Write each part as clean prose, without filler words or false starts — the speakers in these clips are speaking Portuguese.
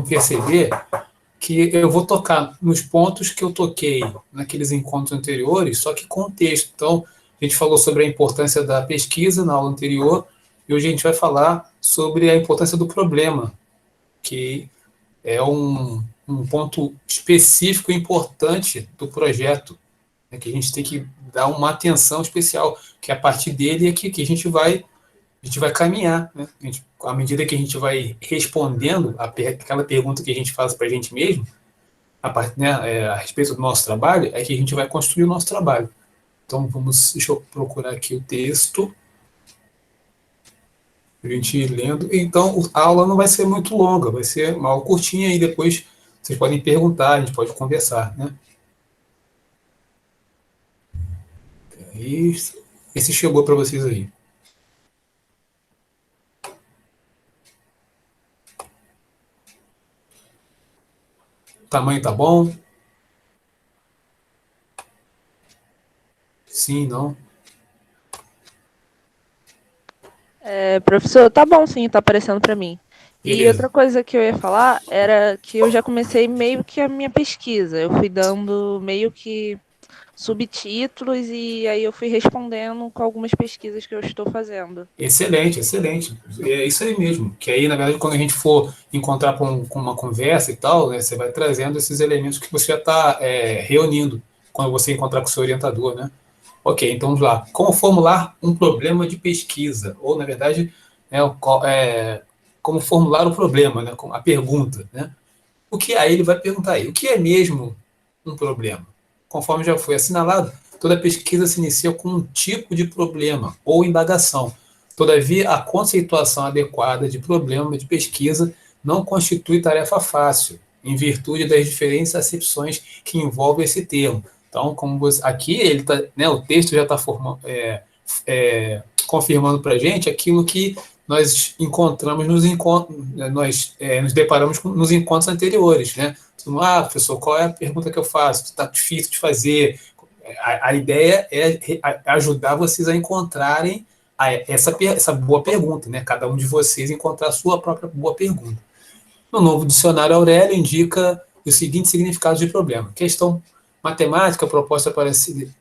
perceber que eu vou tocar nos pontos que eu toquei naqueles encontros anteriores, só que com o texto. Então, a gente falou sobre a importância da pesquisa na aula anterior, e hoje a gente vai falar sobre a importância do problema, que é um ponto específico e importante do projeto, né, que a gente tem que dar uma atenção especial, que a partir dele é que a gente vai caminhar, né? À medida que a gente vai respondendo aquela pergunta que a gente faz para a gente mesmo, né, a respeito do nosso trabalho, é que a gente vai construir o nosso trabalho. Então, deixa eu procurar aqui o texto, a gente ir lendo. Então, a aula não vai ser muito longa, vai ser uma aula curtinha e depois vocês podem perguntar, a gente pode conversar, né? Esse chegou para vocês aí. O tamanho tá bom? Sim, não? Professor, tá bom sim, tá aparecendo para mim. E Beleza. outra coisa que eu ia falar era que eu já comecei meio que a minha pesquisa. Eu fui dando meio que subtítulos e aí eu fui respondendo com algumas pesquisas que eu estou fazendo. Excelente, excelente. É isso aí mesmo. Que aí, na verdade, quando a gente for encontrar com uma conversa e tal, né, você vai trazendo esses elementos que você já está reunindo quando você encontrar com o seu orientador, né? Ok, então vamos lá. Como formular um problema de pesquisa? Ou, na verdade, como formular o problema, né? A pergunta, né? Aí ele vai perguntar aí, o que é mesmo um problema? Conforme já foi assinalado, toda pesquisa se inicia com um tipo de problema ou indagação. Todavia, a conceituação adequada de problema de pesquisa não constitui tarefa fácil, em virtude das diferentes acepções que envolvem esse termo. Então, aqui ele tá, né, o texto já está confirmando para a gente aquilo que nós encontramos nos deparamos nos encontros anteriores, né? Professor, qual é a pergunta que eu faço? Está difícil de fazer. A ideia é ajudar vocês a encontrarem essa boa pergunta, né? Cada um de vocês encontrar a sua própria boa pergunta. No novo dicionário Aurélio indica os seguintes significados de problema: questão matemática proposta para se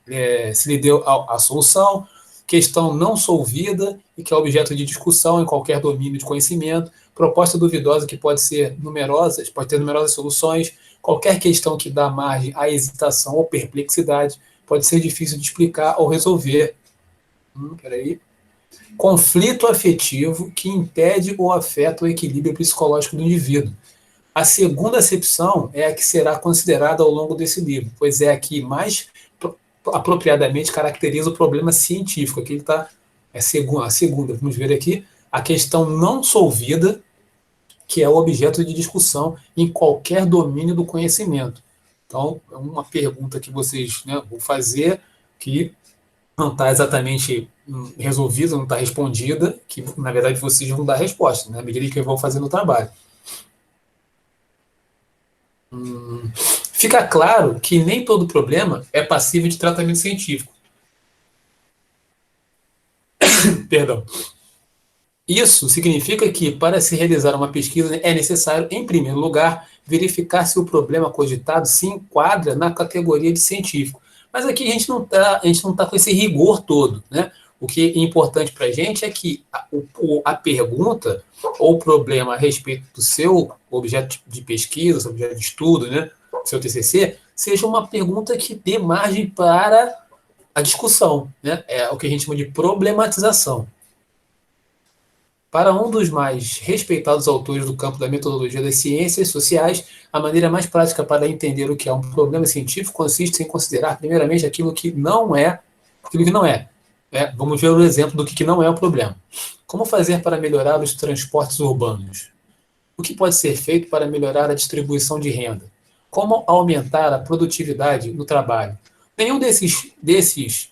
lhe deu a solução, questão não solvida e que é objeto de discussão em qualquer domínio de conhecimento, proposta duvidosa que pode ter numerosas soluções, qualquer questão que dá margem à hesitação ou perplexidade, pode ser difícil de explicar ou resolver. Peraí. Conflito afetivo que impede ou afeta o equilíbrio psicológico do indivíduo. A segunda acepção é a que será considerada ao longo desse livro, pois é a que mais apropriadamente caracteriza o problema científico. Aqui ele está, a segunda, vamos ver aqui, a questão não solvida, que é o objeto de discussão em qualquer domínio do conhecimento. Então, é uma pergunta que vocês, né, vão fazer, que não está exatamente resolvida, não está respondida, que na verdade vocês vão dar resposta, né, à medida que vão fazendo o trabalho. Fica claro que nem todo problema é passível de tratamento científico. Perdão. Isso significa que, para se realizar uma pesquisa, é necessário, em primeiro lugar, verificar se o problema cogitado se enquadra na categoria de científico. Mas aqui a gente não tá com esse rigor todo, né? O que é importante para a gente é que a pergunta ou o problema a respeito do seu objeto de pesquisa, seu objeto de estudo, né, seu TCC, seja uma pergunta que dê margem para a discussão, né? É o que a gente chama de problematização. Para um dos mais respeitados autores do campo da metodologia das ciências sociais, a maneira mais prática para entender o que é um problema científico consiste em considerar, primeiramente, aquilo que não é. Vamos ver o exemplo do que não é o problema. Como fazer para melhorar os transportes urbanos? O que pode ser feito para melhorar a distribuição de renda? Como aumentar a produtividade no trabalho? Nenhum desses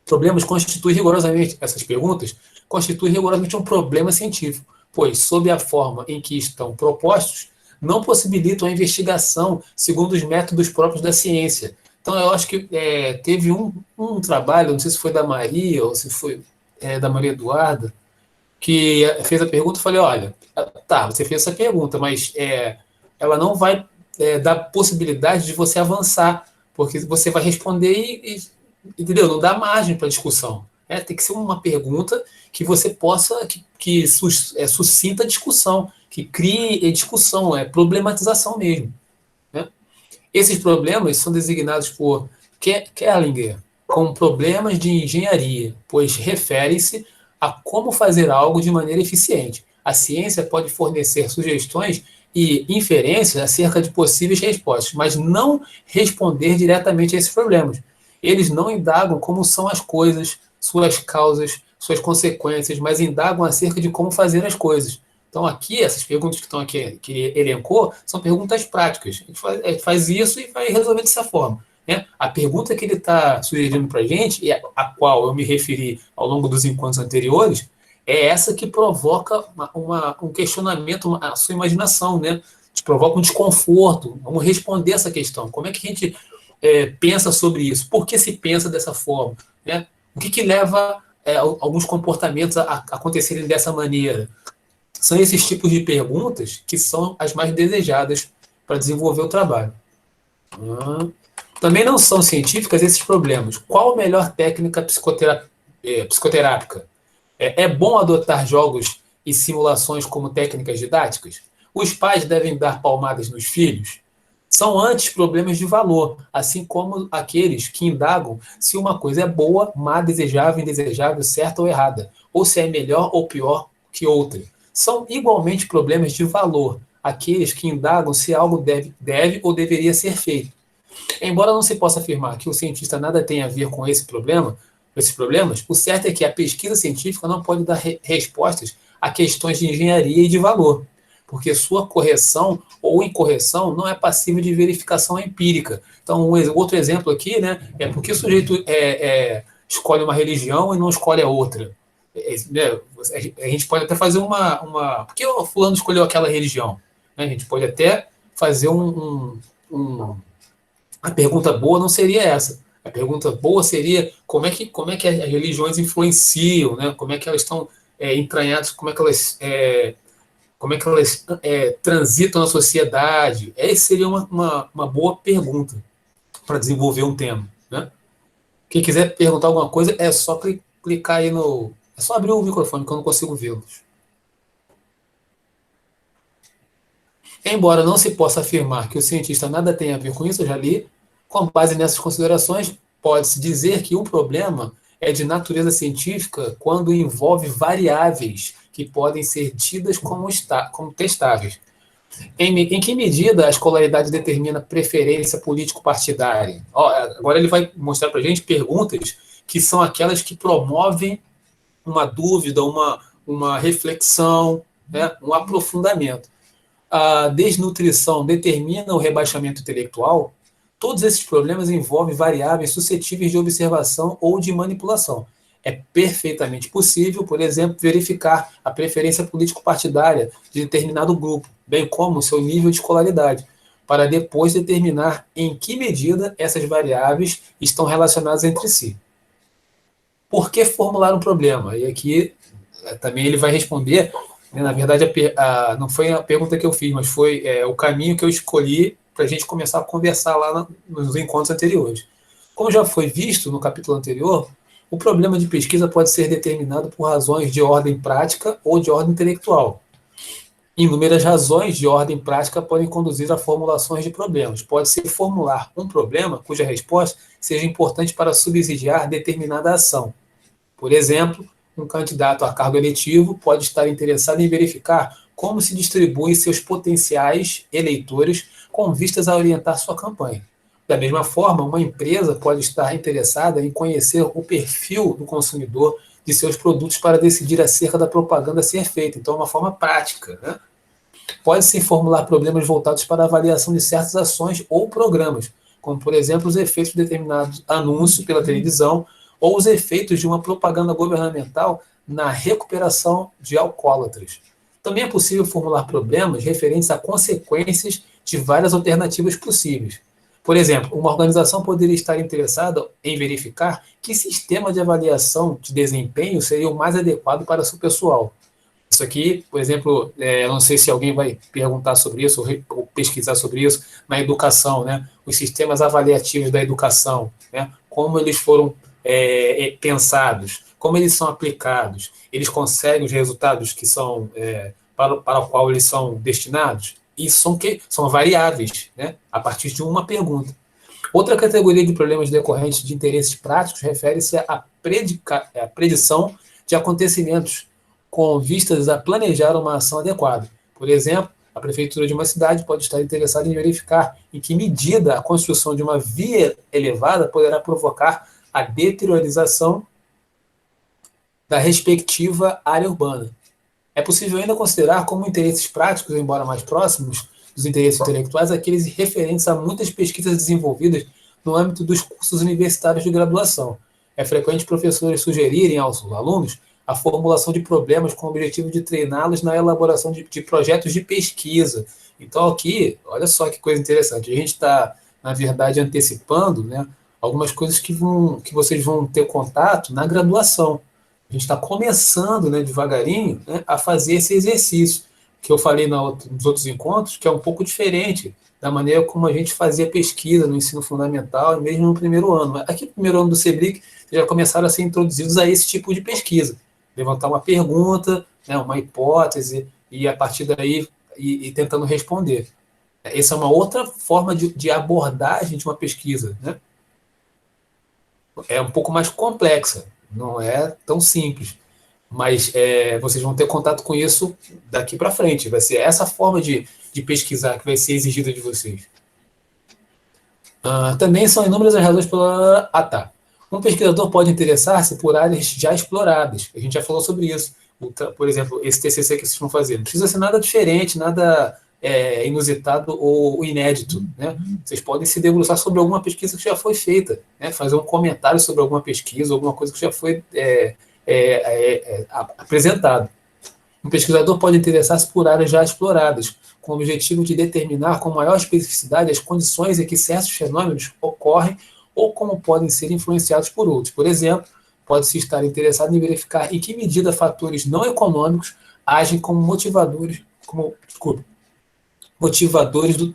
problemas constitui rigorosamente, essas perguntas, constitui rigorosamente um problema científico, pois, sob a forma em que estão propostos, não possibilitam a investigação segundo os métodos próprios da ciência. Então, eu acho que teve um trabalho, não sei se foi da Maria ou se foi da Maria Eduarda, que fez a pergunta, eu falei, olha, tá, você fez essa pergunta, mas ela não vai dar possibilidade de você avançar, porque você vai responder entendeu? Não dá margem para discussão. Tem que ser uma pergunta que você possa, que sucinta a discussão, que crie discussão, problematização mesmo. Né? Esses problemas são designados por Kellinger como problemas de engenharia, pois referem-se a como fazer algo de maneira eficiente. A ciência pode fornecer sugestões e inferências acerca de possíveis respostas, mas não responder diretamente a esses problemas. Eles não indagam como são as coisas, suas causas, suas consequências, mas indagam acerca de como fazer as coisas. Então, aqui, essas perguntas que estão aqui, que ele elencou, são perguntas práticas. A gente faz isso e vai resolver dessa forma. Né? A pergunta que ele está sugerindo para a gente, e a qual eu me referi ao longo dos encontros anteriores, é essa que provoca um questionamento, a sua imaginação, né? Te provoca um desconforto. Vamos responder essa questão. Como é que a gente pensa sobre isso? Por que se pensa dessa forma? Né? O que leva alguns comportamentos a acontecerem dessa maneira? São esses tipos de perguntas que são as mais desejadas para desenvolver o trabalho. Também não são científicas esses problemas. Qual a melhor técnica psicoterápica? É bom adotar jogos e simulações como técnicas didáticas? Os pais devem dar palmadas nos filhos? São antes problemas de valor, assim como aqueles que indagam se uma coisa é boa, má, desejável, indesejável, certa ou errada, ou se é melhor ou pior que outra. São igualmente problemas de valor, aqueles que indagam se algo deve ou deveria ser feito. Embora não se possa afirmar que o cientista nada tem a ver com esses problemas, o certo é que a pesquisa científica não pode dar respostas a questões de engenharia e de valor, porque sua correção ou incorreção não é passível de verificação empírica. Então, outro exemplo aqui, né, é porque o sujeito escolhe uma religião e não escolhe a outra. Né, a gente pode até fazer por que o fulano escolheu aquela religião? A gente pode até fazer a pergunta boa não seria essa. A pergunta boa seria como é que as religiões influenciam, né? Como é que elas estão entranhadas, como é que elas transitam na sociedade. Essa seria uma boa pergunta para desenvolver um tema. Né? Quem quiser perguntar alguma coisa, é só clicar aí no... É só abrir o microfone, que eu não consigo vê-los. Embora não se possa afirmar que o cientista nada tem a ver com isso, eu já li, com base nessas considerações, pode-se dizer que o problema é de natureza científica quando envolve variáveis que podem ser tidas como testáveis. Em que medida a escolaridade determina preferência político-partidária? Agora ele vai mostrar para a gente perguntas que são aquelas que promovem uma dúvida, uma reflexão, né, um aprofundamento. A desnutrição determina o rebaixamento intelectual? Todos esses problemas envolvem variáveis suscetíveis de observação ou de manipulação. É perfeitamente possível, por exemplo, verificar a preferência político-partidária de determinado grupo, bem como o seu nível de escolaridade, para depois determinar em que medida essas variáveis estão relacionadas entre si. Por que formular um problema? E aqui também ele vai responder, né, na verdade, não foi a pergunta que eu fiz, mas foi o caminho que eu escolhi para a gente começar a conversar lá nos encontros anteriores. Como já foi visto no capítulo anterior, o problema de pesquisa pode ser determinado por razões de ordem prática ou de ordem intelectual. Inúmeras razões de ordem prática podem conduzir a formulações de problemas. Pode-se formular um problema cuja resposta seja importante para subsidiar determinada ação. Por exemplo, um candidato a cargo eletivo pode estar interessado em verificar como se distribuem seus potenciais eleitores com vistas a orientar sua campanha. Da mesma forma, uma empresa pode estar interessada em conhecer o perfil do consumidor de seus produtos para decidir acerca da propaganda a ser feita. Então, é uma forma prática. Né? Pode-se formular problemas voltados para a avaliação de certas ações ou programas, como, por exemplo, os efeitos de determinados anúncios pela televisão ou os efeitos de uma propaganda governamental na recuperação de alcoólatras. Também é possível formular problemas referentes a consequências de várias alternativas possíveis. Por exemplo, uma organização poderia estar interessada em verificar que sistema de avaliação de desempenho seria o mais adequado para seu pessoal. Isso aqui, por exemplo, eu não sei se alguém vai perguntar sobre isso ou pesquisar sobre isso na educação, né? Os sistemas avaliativos da educação, né? Como eles foram pensados, como eles são aplicados, eles conseguem os resultados que são para o qual eles são destinados? Isso são variáveis, né? A partir de uma pergunta. Outra categoria de problemas decorrentes de interesses práticos refere-se à predição de acontecimentos com vistas a planejar uma ação adequada. Por exemplo, a prefeitura de uma cidade pode estar interessada em verificar em que medida a construção de uma via elevada poderá provocar a deteriorização da respectiva área urbana. É possível ainda considerar como interesses práticos, embora mais próximos dos interesses intelectuais, aqueles referentes a muitas pesquisas desenvolvidas no âmbito dos cursos universitários de graduação. É frequente professores sugerirem aos alunos a formulação de problemas com o objetivo de treiná-los na elaboração de projetos de pesquisa. Então, aqui, olha só que coisa interessante, a gente está, na verdade, antecipando, né, algumas coisas que vocês vão ter contato na graduação. A gente está começando, né, devagarinho, né, a fazer esse exercício, que eu falei nos outros encontros, que é um pouco diferente da maneira como a gente fazia pesquisa no ensino fundamental e mesmo no primeiro ano. Aqui no primeiro ano do CEBRIC, já começaram a ser introduzidos a esse tipo de pesquisa. Levantar uma pergunta, né, uma hipótese, e a partir daí e tentando responder. Essa é uma outra forma de abordagem de uma pesquisa, né? É um pouco mais complexa, não é tão simples, mas vocês vão ter contato com isso daqui para frente. Vai ser essa forma de pesquisar que vai ser exigida de vocês. Também são inúmeras as razões pela... tá. Um pesquisador pode interessar-se por áreas já exploradas. A gente já falou sobre isso. Por exemplo, esse TCC que vocês vão fazer. Não precisa ser nada diferente, nada inusitado ou inédito, né? Vocês podem se debruçar sobre alguma pesquisa que já foi feita, né? Fazer um comentário sobre alguma pesquisa, alguma coisa que já foi apresentado. Um pesquisador pode interessar-se por áreas já exploradas, com o objetivo de determinar com maior especificidade as condições em que certos fenômenos ocorrem ou como podem ser influenciados por outros. Por exemplo, pode-se estar interessado em verificar em que medida fatores não econômicos agem como motivadores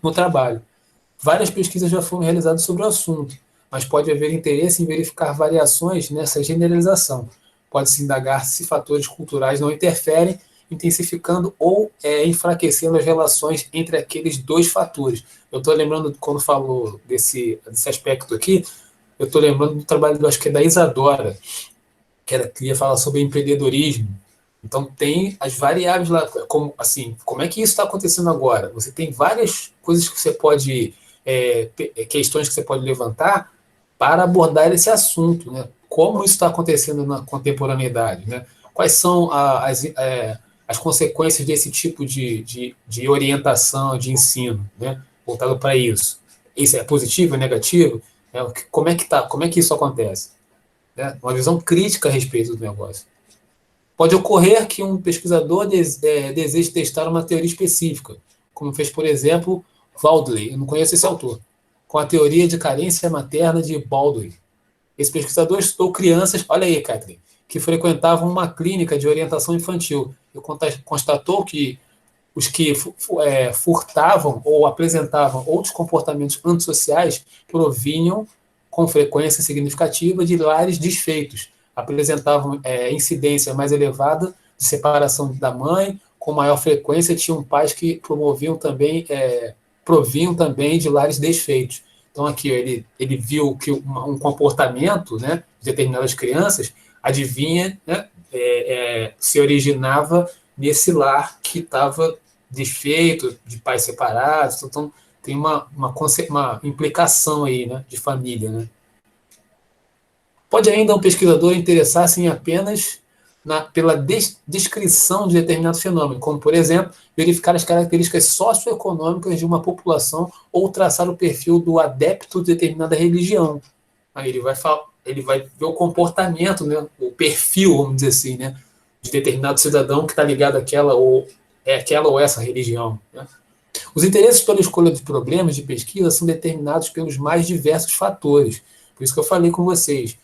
no trabalho. Várias pesquisas já foram realizadas sobre o assunto, mas pode haver interesse em verificar variações nessa generalização. Pode-se indagar se fatores culturais não interferem, intensificando ou enfraquecendo as relações entre aqueles dois fatores. Eu estou lembrando, quando falou desse aspecto aqui, eu estou lembrando do trabalho, acho que é da Isadora, que ia falar sobre empreendedorismo. Então, tem as variáveis lá, como é que isso está acontecendo agora? Você tem várias coisas que você pode, questões que você pode levantar para abordar esse assunto, né? Como isso está acontecendo na contemporaneidade, né? Quais são as consequências desse tipo de orientação, de ensino, né? Voltado para isso. Isso é positivo, é negativo? Como é que isso acontece? Né? Uma visão crítica a respeito do negócio. Pode ocorrer que um pesquisador deseje testar uma teoria específica, como fez, por exemplo, Waldley, eu não conheço esse autor, com a teoria de carência materna de Baldwin. Esse pesquisador estudou crianças, olha aí, Catherine, que frequentavam uma clínica de orientação infantil e constatou que os que furtavam ou apresentavam outros comportamentos antissociais provinham com frequência significativa de lares desfeitos, apresentavam incidência mais elevada de separação da mãe, com maior frequência tinham pais que provinham também de lares desfeitos. Então, aqui ele viu que um comportamento, né, de determinadas crianças, adivinha, né, se originava nesse lar que estava desfeito, de pais separados. Então, tem uma implicação aí, né, de família, né? Pode ainda um pesquisador interessar-se em apenas pela descrição de determinado fenômeno, como, por exemplo, verificar as características socioeconômicas de uma população ou traçar o perfil do adepto de determinada religião. Aí ele vai ver o comportamento, né, o perfil, vamos dizer assim, né, de determinado cidadão que está ligado àquela ou essa religião, né? Os interesses pela escolha de problemas de pesquisa são determinados pelos mais diversos fatores. Por isso que eu falei com vocês.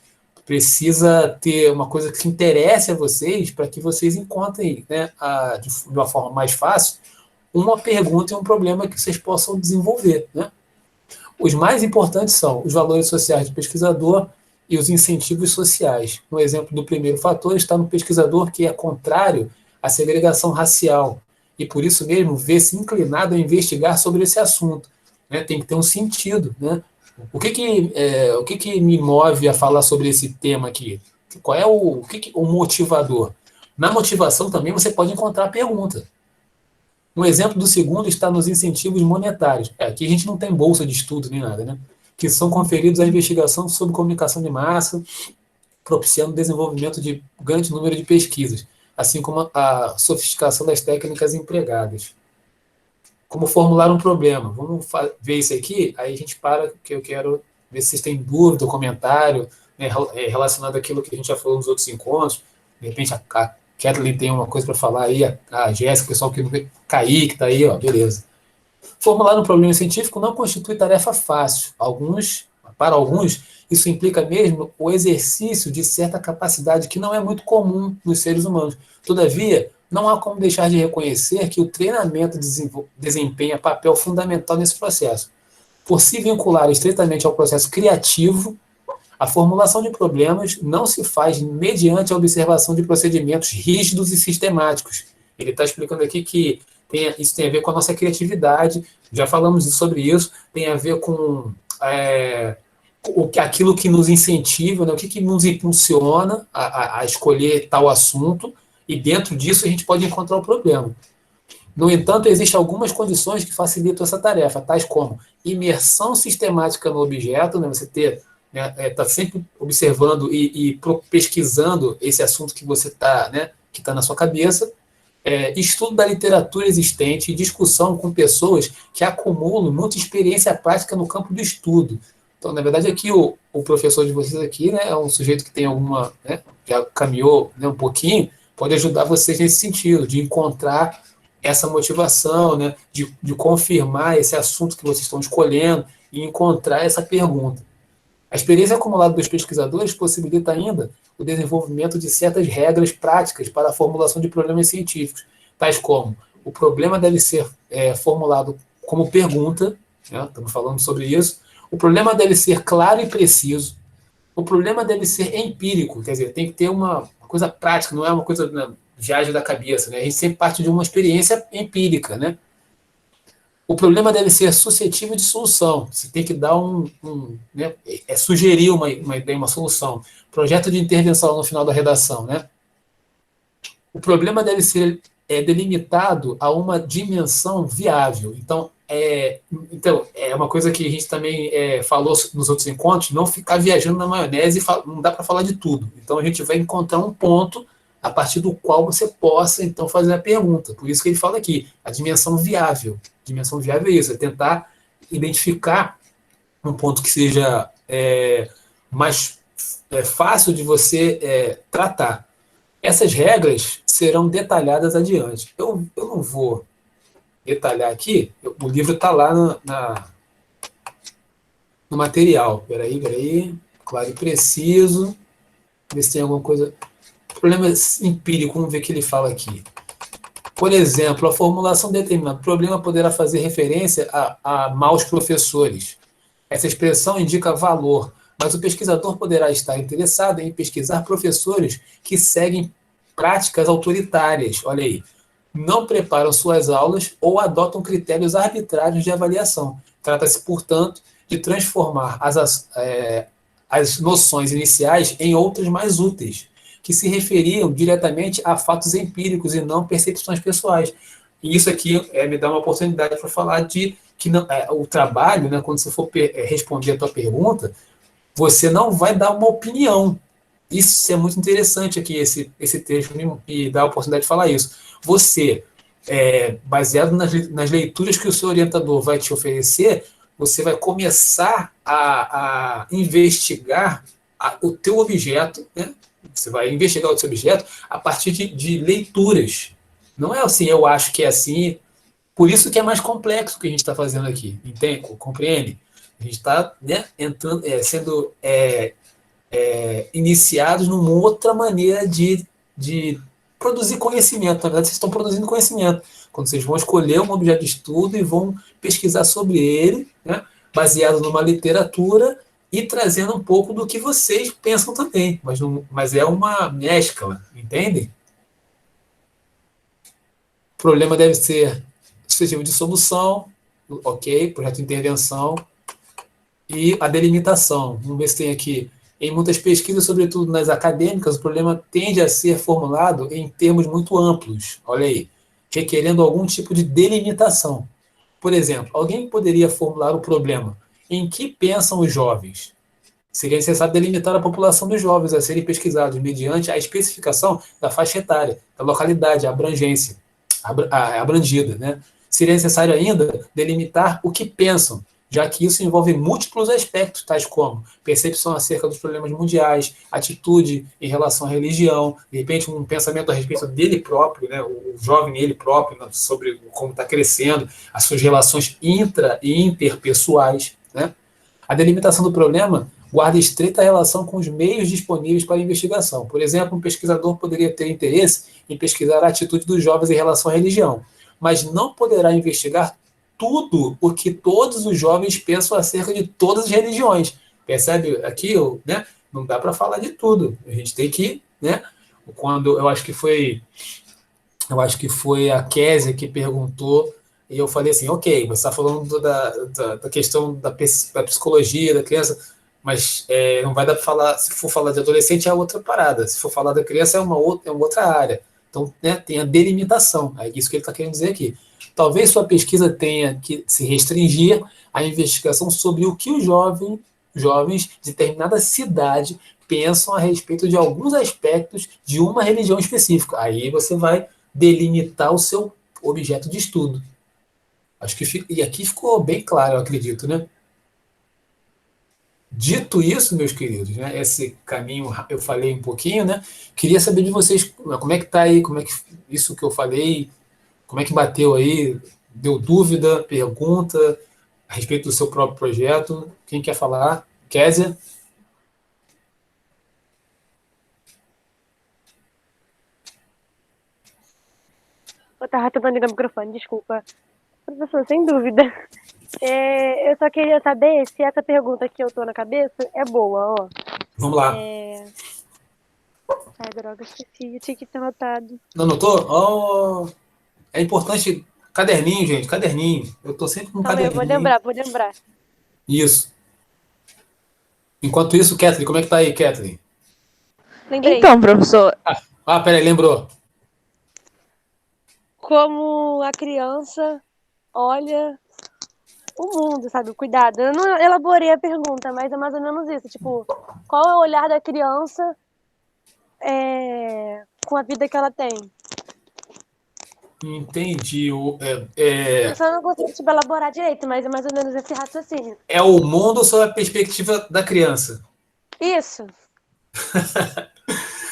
precisa ter uma coisa que interesse a vocês para que vocês encontrem, né, de uma forma mais fácil, uma pergunta e um problema que vocês possam desenvolver, né? Os mais importantes são os valores sociais do pesquisador e os incentivos sociais. No exemplo do primeiro fator está no pesquisador que é contrário à segregação racial e, por isso mesmo, vê-se inclinado a investigar sobre esse assunto. Né? Tem que ter um sentido. Né? O que me move a falar sobre esse tema aqui? Qual é o motivador? Na motivação também você pode encontrar a pergunta. Um exemplo do segundo está nos incentivos monetários. Aqui a gente não tem bolsa de estudo nem nada, né? Que são conferidos à investigação sobre comunicação de massa, propiciando o desenvolvimento de grande número de pesquisas, assim como a sofisticação das técnicas empregadas. Como formular um problema? Vamos ver isso aqui, aí a gente para, que eu quero ver se vocês têm dúvida ou comentário, né, relacionado àquilo que a gente já falou nos outros encontros. De repente, a Kathleen tem uma coisa para falar aí, a Jéssica, o pessoal que não vê, Kaique está aí, ó, beleza. Formular um problema científico não constitui tarefa fácil. Para alguns, isso implica mesmo o exercício de certa capacidade que não é muito comum nos seres humanos. Todavia, não há como deixar de reconhecer que o treinamento desempenha papel fundamental nesse processo. Por se vincular estreitamente ao processo criativo, a formulação de problemas não se faz mediante a observação de procedimentos rígidos e sistemáticos. Ele está explicando aqui que isso tem a ver com a nossa criatividade, já falamos sobre isso, tem a ver com aquilo que nos incentiva, né, o que nos impulsiona a escolher tal assunto, e dentro disso a gente pode encontrar o problema. No entanto, existem algumas condições que facilitam essa tarefa, tais como imersão sistemática no objeto, né, você está sempre observando e pesquisando esse assunto que você está, né, que está na sua cabeça, estudo da literatura existente e discussão com pessoas que acumulam muita experiência prática no campo do estudo. Então, na verdade, aqui o professor de vocês aqui, né, é um sujeito que tem alguma, né, já caminhou, né, um pouquinho, pode ajudar vocês nesse sentido, de encontrar essa motivação, né, de confirmar esse assunto que vocês estão escolhendo e encontrar essa pergunta. A experiência acumulada dos pesquisadores possibilita ainda o desenvolvimento de certas regras práticas para a formulação de problemas científicos, tais como o problema deve ser formulado como pergunta, né, estamos falando sobre isso, o problema deve ser claro e preciso, o problema deve ser empírico, quer dizer, tem que ter uma coisa prática, não é uma coisa, né, viagem da cabeça, né, a gente sempre parte de uma experiência empírica, né? O problema deve ser suscetível de solução. Você tem que dar né, sugerir uma ideia, uma solução. Projeto de intervenção no final da redação, né? O problema deve ser delimitado a uma dimensão viável. Então, é uma coisa que a gente também falou nos outros encontros, não ficar viajando na maionese, não dá para falar de tudo. Então, a gente vai encontrar um ponto a partir do qual você possa, então, fazer a pergunta. Por isso que ele fala aqui, a dimensão viável. Dimensão viável é isso, é tentar identificar um ponto que seja mais fácil de você tratar. Essas regras serão detalhadas adiante. Eu não vou detalhar aqui, o livro está lá no material. Peraí, claro e preciso, ver se tem alguma coisa. Problema empírico, vamos ver o que ele fala aqui. Por exemplo, a formulação determinada problema poderá fazer referência a maus professores. Essa expressão indica valor, mas o pesquisador poderá estar interessado em pesquisar professores que seguem práticas autoritárias, olha aí, não preparam suas aulas ou adotam critérios arbitrários de avaliação. Trata-se, portanto, de transformar as noções iniciais em outras mais úteis, que se referiam diretamente a fatos empíricos e não percepções pessoais. E isso aqui me dá uma oportunidade para falar de que o trabalho, né, quando você for responder a tua pergunta, você não vai dar uma opinião. Isso é muito interessante aqui, esse texto me dá a oportunidade de falar isso. Você, baseado nas leituras que o seu orientador vai te oferecer, você vai começar a investigar o teu objeto, né? Você vai investigar o seu objeto a partir de leituras. Não é assim, eu acho que é assim. Por isso que é mais complexo o que a gente está fazendo aqui. Entende? Compreende? A gente está, né, entrando, iniciados numa outra maneira de produzir conhecimento. Na verdade, vocês estão produzindo conhecimento. Quando vocês vão escolher um objeto de estudo e vão pesquisar sobre ele, né, baseado numa literatura e trazendo um pouco do que vocês pensam também. Mas é uma mescla, entendem? O problema deve ser suscetível de solução, ok, projeto de intervenção, e a delimitação. Vamos ver se tem aqui. Em muitas pesquisas, sobretudo nas acadêmicas, o problema tende a ser formulado em termos muito amplos, olha aí, requerendo algum tipo de delimitação. Por exemplo, alguém poderia formular o problema: em que pensam os jovens? Seria necessário delimitar a população dos jovens a serem pesquisados mediante a especificação da faixa etária, da localidade, a abrangência abrangida. Né? Seria necessário ainda delimitar o que pensam, já que isso envolve múltiplos aspectos, tais como percepção acerca dos problemas mundiais, atitude em relação à religião, de repente um pensamento a respeito dele próprio, né, o jovem ele próprio, né, sobre como está crescendo, as suas relações intra e interpessoais. Né? A delimitação do problema guarda estreita relação com os meios disponíveis para a investigação. Por exemplo, um pesquisador poderia ter interesse em pesquisar a atitude dos jovens em relação à religião, mas não poderá investigar tudo o que todos os jovens pensam acerca de todas as religiões. Percebe aqui, né? Não dá para falar de tudo. A gente tem que, né? Quando eu acho que foi a Kézia que perguntou e eu falei assim, ok, você está falando da questão da psicologia da criança, mas não vai dar para falar, se for falar de adolescente é outra parada, se for falar da criança é uma outra área. Então, né, tem a delimitação, é isso que ele está querendo dizer aqui. Talvez sua pesquisa tenha que se restringir à investigação sobre o que os jovens de determinada cidade pensam a respeito de alguns aspectos de uma religião específica. Aí você vai delimitar o seu objeto de estudo. Acho que e aqui ficou bem claro, eu acredito, né? Dito isso, meus queridos, né, esse caminho eu falei um pouquinho, né? Queria saber de vocês como é que tá aí, como é que isso que eu falei, como é que bateu aí, deu dúvida, pergunta a respeito do seu próprio projeto? Quem quer falar? Kézia? Eu tava tentando ligar o microfone, desculpa. Professor, sem dúvida. Eu só queria saber se essa pergunta que eu tô na cabeça é boa, ó. Vamos lá. Ai, droga, esqueci. Eu tinha que ter anotado. Não anotou? Oh, é importante. Caderninho, gente, caderninho. Eu tô sempre com um Calma aí, eu caderninho. vou lembrar. Isso. Enquanto isso, Kathleen, como é que tá aí, Kathleen? Lembrei. Então, professor, Peraí, lembrou. Como a criança olha o mundo, sabe? O cuidado. Eu não elaborei a pergunta, mas é mais ou menos isso. Tipo, qual é o olhar da criança com a vida que ela tem? Entendi. Eu só não consigo tipo, elaborar direito, mas é mais ou menos esse raciocínio. É o mundo sob a perspectiva da criança. Isso.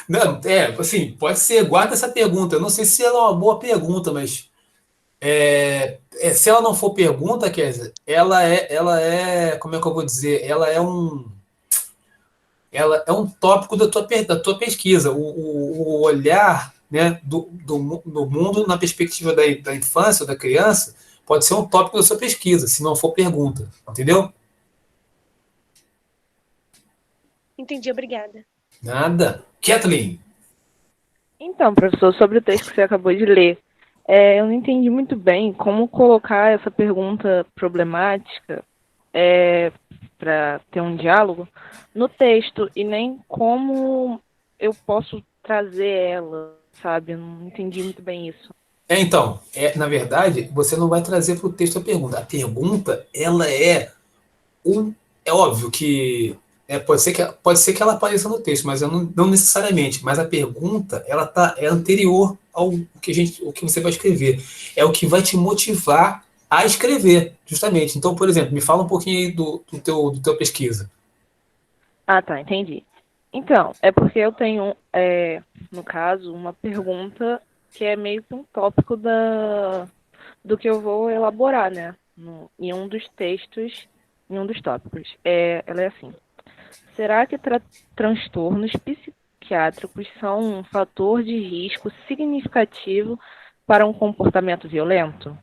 Não, assim, pode ser, guarda essa pergunta. Eu não sei se ela é uma boa pergunta, mas se ela não for pergunta, Kézia, como é que eu vou dizer? Ela é um tópico da tua pesquisa, o olhar, né, do mundo na perspectiva da infância, da criança, pode ser um tópico da sua pesquisa, se não for pergunta, entendeu? Entendi, obrigada. Nada. Kathleen. então, professor, sobre o texto que você acabou de ler, eu não entendi muito bem como colocar essa pergunta problemática para ter um diálogo no texto e nem como eu posso trazer ela, sabe? Eu não entendi muito bem isso. Então, na verdade, você não vai trazer para o texto a pergunta. A pergunta, ela é óbvio que pode ser que ela apareça no texto, mas não necessariamente. Mas a pergunta, é anterior ao o que você vai escrever. É o que vai te motivar a escrever, justamente. Então, por exemplo, me fala um pouquinho aí do teu pesquisa. Ah, tá, entendi. Então, é porque eu tenho, no caso, uma pergunta que é meio que um tópico do que eu vou elaborar, né? Em um dos textos, em um dos tópicos. Ela é assim. Será que transtornos psiquiátricos são um fator de risco significativo para um comportamento violento?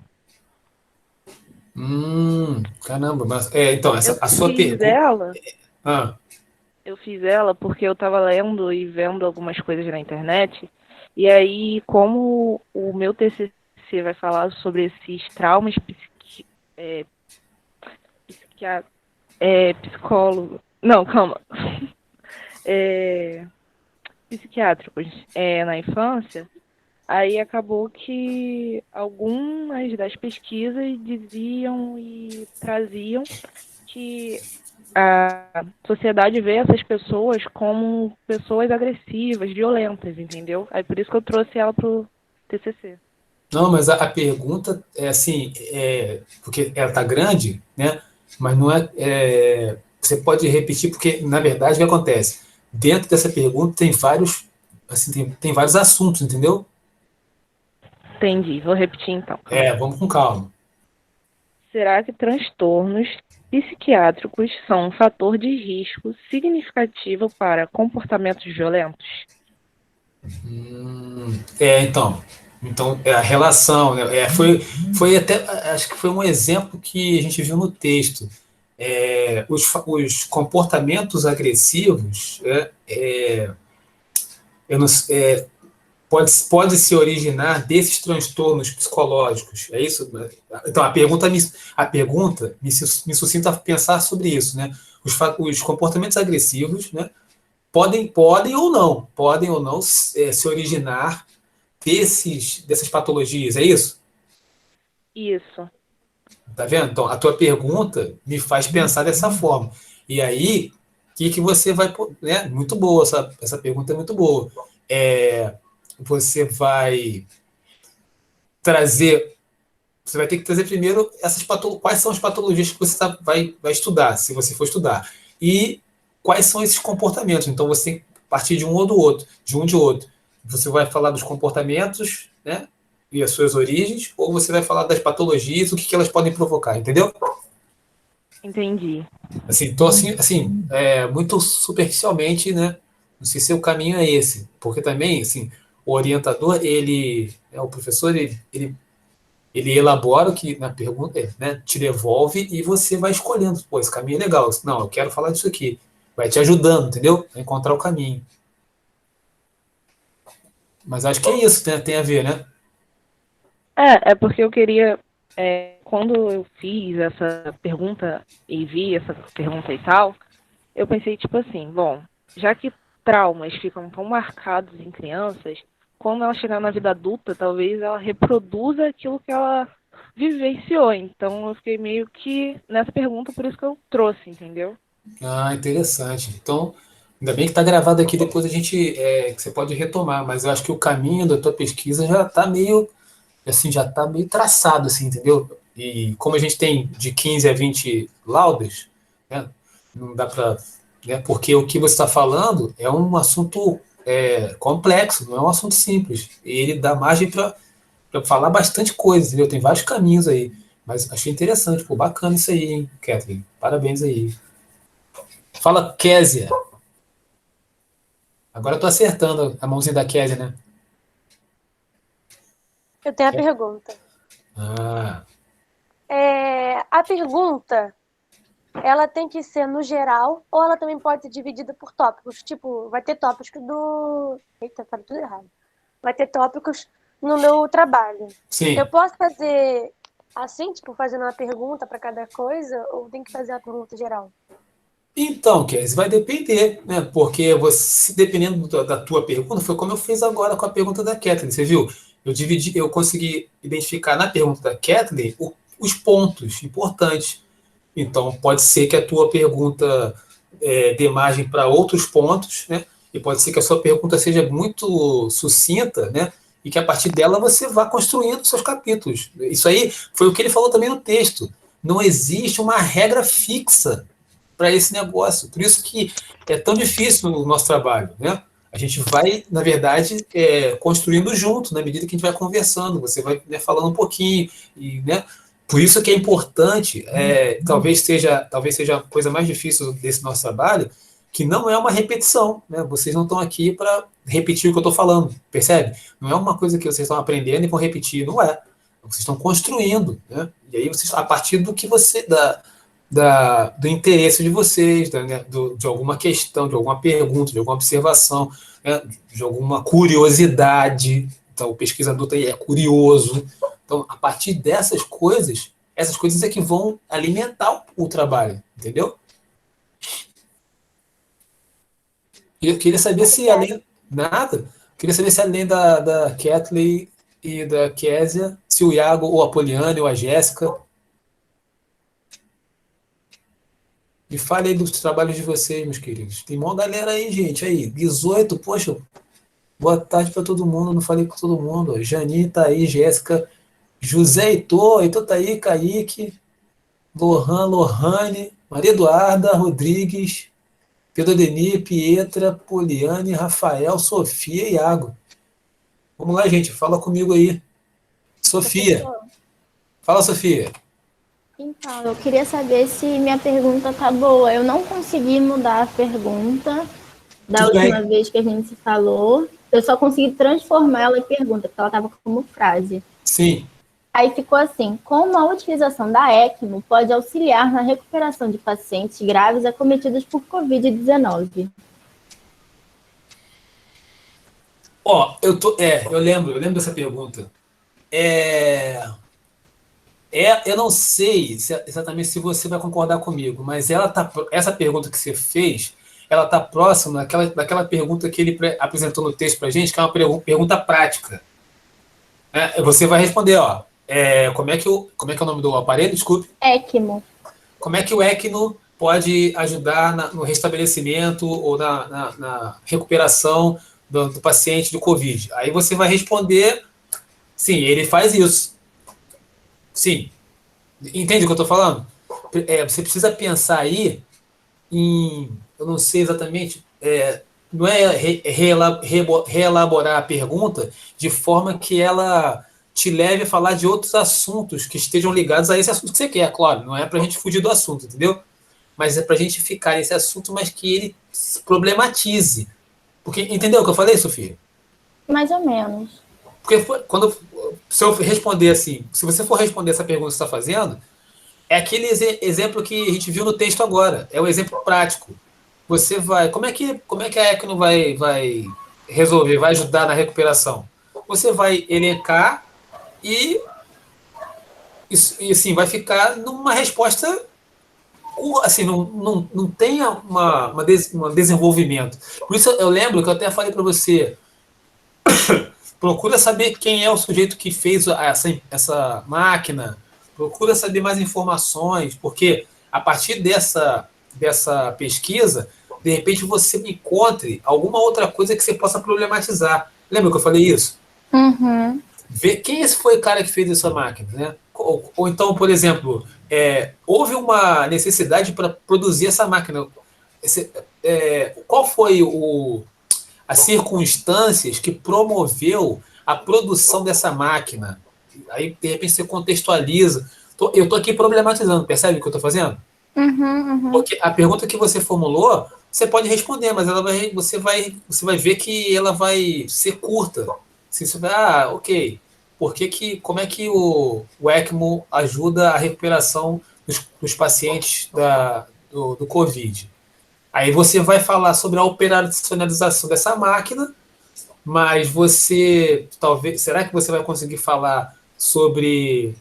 Caramba, mas então, Eu a sua fiz pergunta. ela, Ah, eu fiz ela porque eu estava lendo e vendo algumas coisas na internet, e aí, como o meu TCC vai falar sobre esses traumas é, psiquiá- psicólogo, não, calma, é, psiquiátricos na infância, aí acabou que algumas das pesquisas diziam e traziam que a sociedade vê essas pessoas como pessoas agressivas, violentas, entendeu? Aí por isso que eu trouxe ela pro TCC. não, mas a pergunta é assim, porque ela tá grande, né? Mas não você pode repetir, porque, na verdade, o que acontece? Dentro dessa pergunta tem vários, assim, tem vários assuntos, entendeu? Entendi, vou repetir então, calma. Vamos com calma. Será que transtornos psiquiátricos são um fator de risco significativo para comportamentos violentos? Então, a relação, né? Foi até, acho que foi um exemplo que a gente viu no texto. Os comportamentos agressivos, eu não, pode se originar desses transtornos psicológicos, é isso? Então, a pergunta me suscita a pensar sobre isso, né? Os comportamentos agressivos, né, podem ou não se originar dessas patologias, é isso? Isso, Tá vendo? Então, a tua pergunta me faz pensar dessa forma. E aí, o que você vai. Né? Muito boa, essa pergunta é muito boa. Você vai trazer. Você vai ter que trazer primeiro quais são as patologias que você vai estudar, se você for estudar. E quais são esses comportamentos. Então, você tem que partir de um ou do outro, de um de outro. Você vai falar dos comportamentos, né? E as suas origens, ou você vai falar das patologias, o que elas podem provocar, entendeu? entendi. Assim, tô assim, muito superficialmente, né? Não sei se o caminho é esse, porque também, assim, o orientador, o professor, ele elabora o que na pergunta, né? Te devolve e você vai escolhendo. Pô, esse caminho é legal. Não, eu quero falar disso aqui. Vai te ajudando, entendeu? A encontrar o caminho. Mas acho que é isso, tem a ver, né? É porque eu queria, quando eu fiz essa pergunta e vi essa pergunta e tal, eu pensei, tipo assim, bom, já que traumas ficam tão marcados em crianças, quando ela chegar na vida adulta, talvez ela reproduza aquilo que ela vivenciou. Então eu fiquei meio que nessa pergunta, por isso que eu trouxe, entendeu? Ah, interessante. Então, ainda bem que está gravado aqui, depois que você pode retomar, mas eu acho que o caminho da tua pesquisa já está meio, assim, já está meio traçado, assim, entendeu? E como a gente tem de 15 a 20 laudas, né, não dá para, né, porque o que você está falando é um assunto complexo, não é um assunto simples. E ele dá margem para falar bastante coisa, entendeu? Tem vários caminhos aí. Mas achei interessante, pô, bacana isso aí, hein, Catherine? Parabéns aí. Fala, Késia. Agora eu tô acertando a mãozinha da Késia, né? Eu tenho a pergunta. Ah, A pergunta, ela tem que ser no geral ou ela também pode ser dividida por tópicos? Tipo, vai ter tópicos do... Eita, falei tudo errado. Vai ter tópicos no meu trabalho. sim. Eu posso fazer assim, tipo, fazendo uma pergunta para cada coisa ou tem que fazer a pergunta geral? Então, Kézia, vai depender, né? Porque você, dependendo da tua pergunta, foi como eu fiz agora com a pergunta da Kathleen, você viu? Eu consegui identificar na pergunta da Kathleen os pontos importantes. Então, pode ser que a tua pergunta dê margem para outros pontos, né? E pode ser que a sua pergunta seja muito sucinta, né? E que a partir dela você vá construindo seus capítulos. Isso aí foi o que ele falou também no texto. Não existe uma regra fixa para esse negócio. Por isso que é tão difícil o nosso trabalho, né? A gente vai, na verdade, construindo junto, na medida que a gente vai conversando. Você vai, né, falando um pouquinho, e, né? Por isso que é importante, talvez seja a coisa mais difícil desse nosso trabalho, que não é uma repetição, né? Vocês não estão aqui para repetir o que eu estou falando, percebe? Não é uma coisa que vocês estão aprendendo e vão repetir, não é. Vocês estão construindo, né? E aí vocês, a partir do que do interesse de vocês, né? De alguma questão, de alguma pergunta, de alguma observação, né? De alguma curiosidade. Então, o pesquisador é curioso. Então, a partir dessas coisas, essas coisas é que vão alimentar o trabalho, entendeu? E eu queria saber se além nada, queria saber se além da Kathleen e da Késia, se o Iago ou a Poliane ou a Jéssica, me fale aí dos trabalhos de vocês, meus queridos. Tem mó galera aí, gente, aí, 18, poxa, boa tarde para todo mundo, não falei com todo mundo. Jani tá aí, Jéssica, José Heitor tá aí, Kaique, Lohan, Lohane, Maria Eduarda, Rodrigues, Pedro Ademir, Pietra, Poliane, Rafael, Sofia e Iago. Vamos lá, gente, fala comigo aí. Sofia. Professor, Fala, Sofia. então, eu queria saber se minha pergunta tá boa. Eu não consegui mudar a pergunta da Tudo última bem. vez que a gente se falou. Eu só consegui transformar ela em pergunta, porque ela estava como frase. Sim. Aí ficou assim: como a utilização da ECMO pode auxiliar na recuperação de pacientes graves acometidos por Covid-19? Ó, eu lembro dessa pergunta. É, eu não sei exatamente se você vai concordar comigo, mas essa pergunta que você fez, ela está próxima daquela pergunta que ele apresentou no texto para a gente, que é uma pergunta prática. Você vai responder, ó, como é que é o nome do aparelho? Desculpe. ECMO. Como é que o ECNO pode ajudar no restabelecimento ou na recuperação do paciente do Covid? Aí você vai responder, sim, ele faz isso. Sim. Entende o que eu estou falando? Você precisa pensar aí eu não sei exatamente, não é reelaborar a pergunta de forma que ela te leve a falar de outros assuntos que estejam ligados a esse assunto que você quer, claro. Não é para a gente fugir do assunto, entendeu? Mas é para a gente ficar nesse assunto, mas que ele se problematize. Porque, entendeu o que eu falei, Sofia? Mais ou menos. Porque se eu responder assim, se você for responder essa pergunta que você está fazendo, é aquele exemplo que a gente viu no texto agora. É o exemplo prático. Você vai. Como é que a Equino vai resolver, vai ajudar na recuperação? Você vai elencar e, e assim, vai ficar numa resposta. Assim, não tem um desenvolvimento. Por isso eu lembro que eu até falei para você. Procura saber quem é o sujeito que fez essa máquina, procura saber mais informações, porque a partir dessa pesquisa, de repente você encontre alguma outra coisa que você possa problematizar. Lembra que eu falei isso? Uhum. Ver quem esse foi o cara que fez essa máquina, né? Ou então, por exemplo, houve uma necessidade para produzir essa máquina. Qual foi as circunstâncias que promoveu a produção dessa máquina? Aí, de repente, você contextualiza. Eu estou aqui problematizando, percebe o que eu estou fazendo? Uhum, uhum. Porque a pergunta que você formulou, você pode responder, mas você vai ver que ela vai ser curta. Você vai, ok. Como é que o ECMO ajuda a recuperação dos pacientes do Covid? Aí você vai falar sobre a operacionalização dessa máquina, mas será que você vai conseguir falar sobre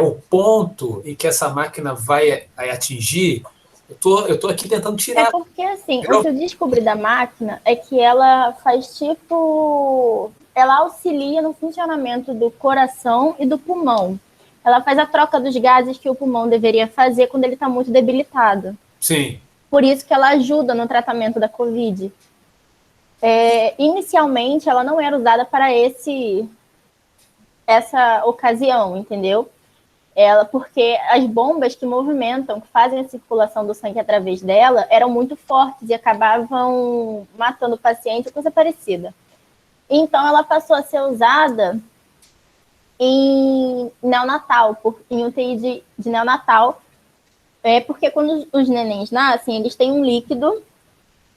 o ponto em que essa máquina vai atingir? Eu tô aqui tentando É tirar. porque, assim, o Entendeu? que eu descobri da máquina é que ela faz tipo. Ela auxilia no funcionamento do coração e do pulmão. Ela faz a troca dos gases que o pulmão deveria fazer quando ele está muito debilitado. Sim, Por isso que ela ajuda no tratamento da Covid. Inicialmente, ela não era usada para essa ocasião, entendeu? Porque as bombas que movimentam, que fazem a circulação do sangue através dela, eram muito fortes e acabavam matando o paciente, coisa parecida. Então, ela passou a ser usada em neonatal, em UTI de neonatal, porque quando os nenéns nascem, eles têm um líquido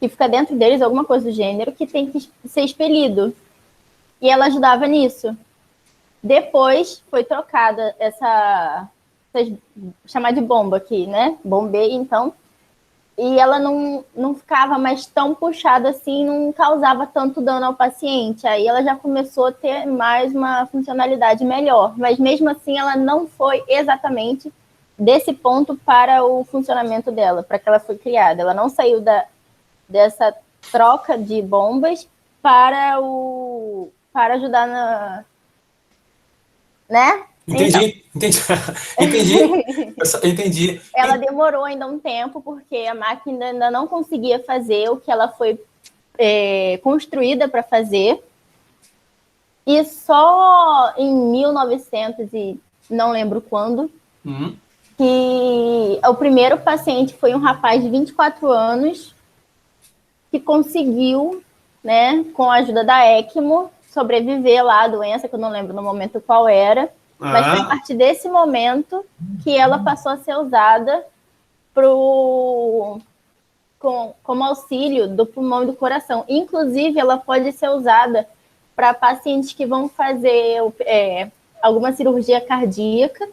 que fica dentro deles, alguma coisa do gênero, que tem que ser expelido. E ela ajudava nisso. Depois foi trocada essa chamar de bomba aqui, né? Bombei, então. E ela não ficava mais tão puxada assim, não causava tanto dano ao paciente. Aí ela já começou a ter mais uma funcionalidade melhor. Mas mesmo assim, ela não foi exatamente desse ponto para o funcionamento dela, para que ela foi criada. Ela não saiu dessa troca de bombas para ajudar na... né? Entendi. Entendi. Ela demorou ainda um tempo, porque a máquina ainda não conseguia fazer o que ela foi construída para fazer. E só em 1900 e não lembro quando, que o primeiro paciente foi um rapaz de 24 anos que conseguiu, né, com a ajuda da ECMO, sobreviver lá à doença, que eu não lembro no momento qual era. Mas foi a partir desse momento que ela passou a ser usada como auxílio do pulmão e do coração. Inclusive, ela pode ser usada para pacientes que vão fazer alguma cirurgia cardíaca.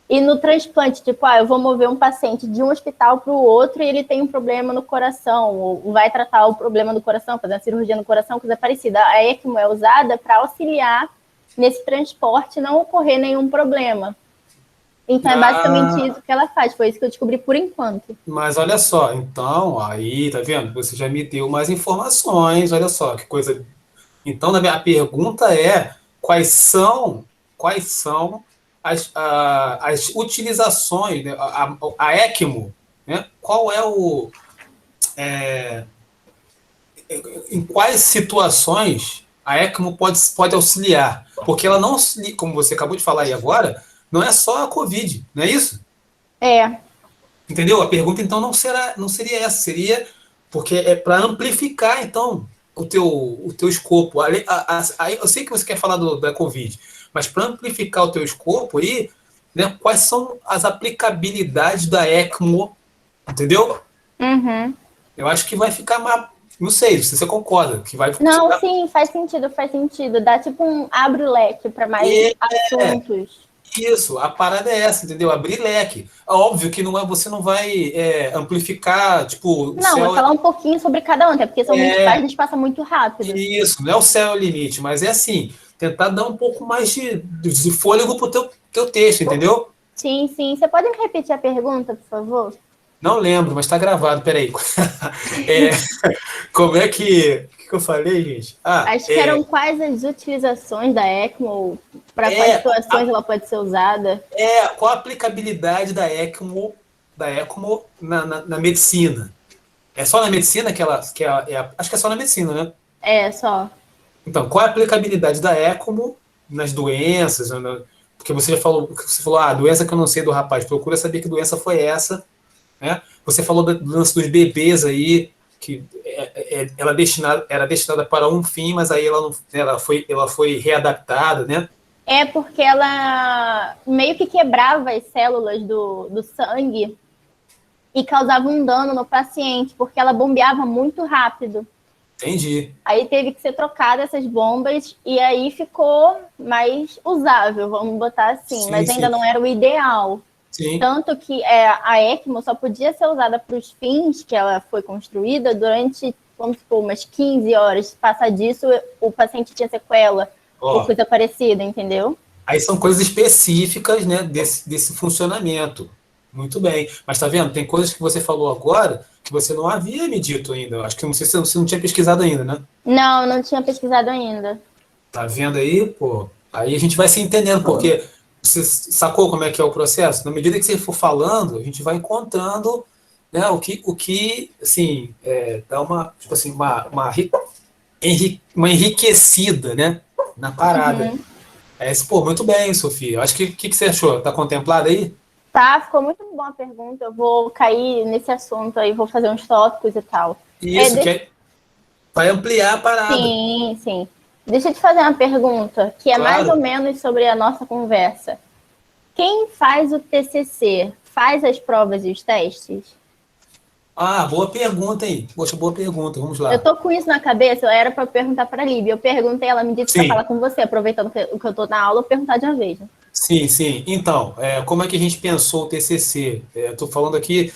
E no transplante, tipo, eu vou mover um paciente de um hospital para o outro e ele tem um problema no coração, ou vai tratar o problema do coração, fazer uma cirurgia no coração, coisa parecida. A ECMO é usada para auxiliar nesse transporte, não ocorrer nenhum problema. Então, é basicamente isso que ela faz. Foi isso que eu descobri por enquanto. Mas olha só, então, aí, tá vendo? Você já me deu mais informações, olha só, que coisa... Então, a pergunta é, quais são as utilizações, né? A ECMO, né? Qual é o... em quais situações a ECMO pode auxiliar? Porque ela não auxilia, como você acabou de falar aí agora, não é só a COVID, não é isso? Entendeu? A pergunta, então, não seria essa, seria porque é para amplificar, então, o teu escopo. Eu sei que você quer falar da COVID, mas para amplificar o teu escopo aí, né, quais são as aplicabilidades da ECMO, entendeu? Eu acho que vai ficar mais... Não sei se você concorda. Que vai Não, sim, faz sentido. Dá tipo um abre o leque para mais assuntos. Isso, a parada é essa, entendeu? Abrir leque. Óbvio que você não vai amplificar, tipo... Não, vou falar um pouquinho sobre cada um, até porque são muitos páginas, a gente passa muito rápido. Isso, não é o céu é o limite, mas é assim, tentar dar um pouco mais de fôlego pro teu texto, entendeu? Sim. Você pode me repetir a pergunta, por favor? Não lembro, mas está gravado, peraí. Como é que eu falei, gente? Acho que eram quais as utilizações da ECMO, para quais situações ela pode ser usada? Qual a aplicabilidade da ECMO na medicina? É só na medicina acho que é só na medicina, né? É, só. Então, qual a aplicabilidade da ECMO nas doenças? Porque você já falou, a doença que eu não sei do rapaz, procura saber que doença foi essa, né? Você falou do lance dos bebês aí, que ela era destinada para um fim, mas aí ela foi readaptada, né? É porque ela meio que quebrava as células do sangue e causava um dano no paciente, porque ela bombeava muito rápido. Entendi. Aí teve que ser trocada essas bombas e aí ficou mais usável, vamos botar assim, mas ainda não era o ideal. Sim. Tanto que a ECMO só podia ser usada para os fins que ela foi construída durante, vamos supor, umas 15 horas. Se passar disso, o paciente tinha sequela ou coisa parecida, entendeu? Aí são coisas específicas, né, desse funcionamento. Muito bem. Mas tá vendo? Tem coisas que você falou agora que você não havia me dito ainda. Acho que não sei se você não tinha pesquisado ainda, né? Não tinha pesquisado ainda. Tá vendo aí, pô? Aí a gente vai se entendendo, porque você sacou como é que é o processo? Na medida que você for falando, a gente vai encontrando, né, o que assim, dá uma, tipo assim, uma enriquecida, né, na parada. Pô, muito bem, Sofia. Acho que o que você achou? Tá contemplado aí? Tá, ficou muito boa a pergunta. Eu vou cair nesse assunto aí, vou fazer uns tópicos e tal. Isso, que vai ampliar a parada. Sim. Deixa eu te fazer uma pergunta, que é mais ou menos sobre a nossa conversa. Quem faz o TCC faz as provas e os testes? Ah, boa pergunta, hein? Poxa, boa pergunta. Vamos Eu lá. tô com isso na cabeça, era para perguntar para a Líbia. Eu perguntei, ela me disse para Sim, falar com você, aproveitando que eu tô na aula, eu perguntar de uma vez. Né? sim, sim. Então, como é que a gente pensou o TCC? Estou falando aqui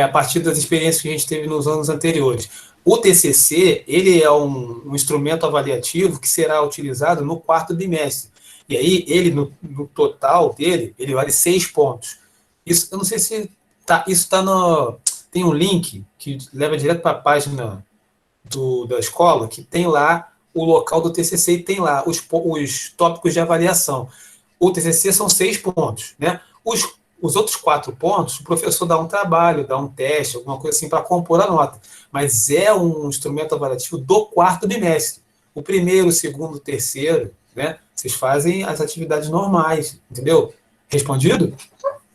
a partir das experiências que a gente teve nos anos anteriores. O TCC, ele é um instrumento avaliativo que será utilizado no quarto bimestre. E aí, ele, no total dele, ele vale 6 pontos. Isso, eu não sei se isso está no... Tem um link que leva direto para a página da escola, que tem lá o local do TCC e tem lá os tópicos de avaliação. O TCC são 6 pontos, né? Os outros 4 pontos, o professor dá um trabalho, dá um teste, alguma coisa assim para compor a nota. Mas é um instrumento avaliativo do quarto bimestre. O primeiro, o segundo, o terceiro, né? Vocês fazem as atividades normais, entendeu? Respondido?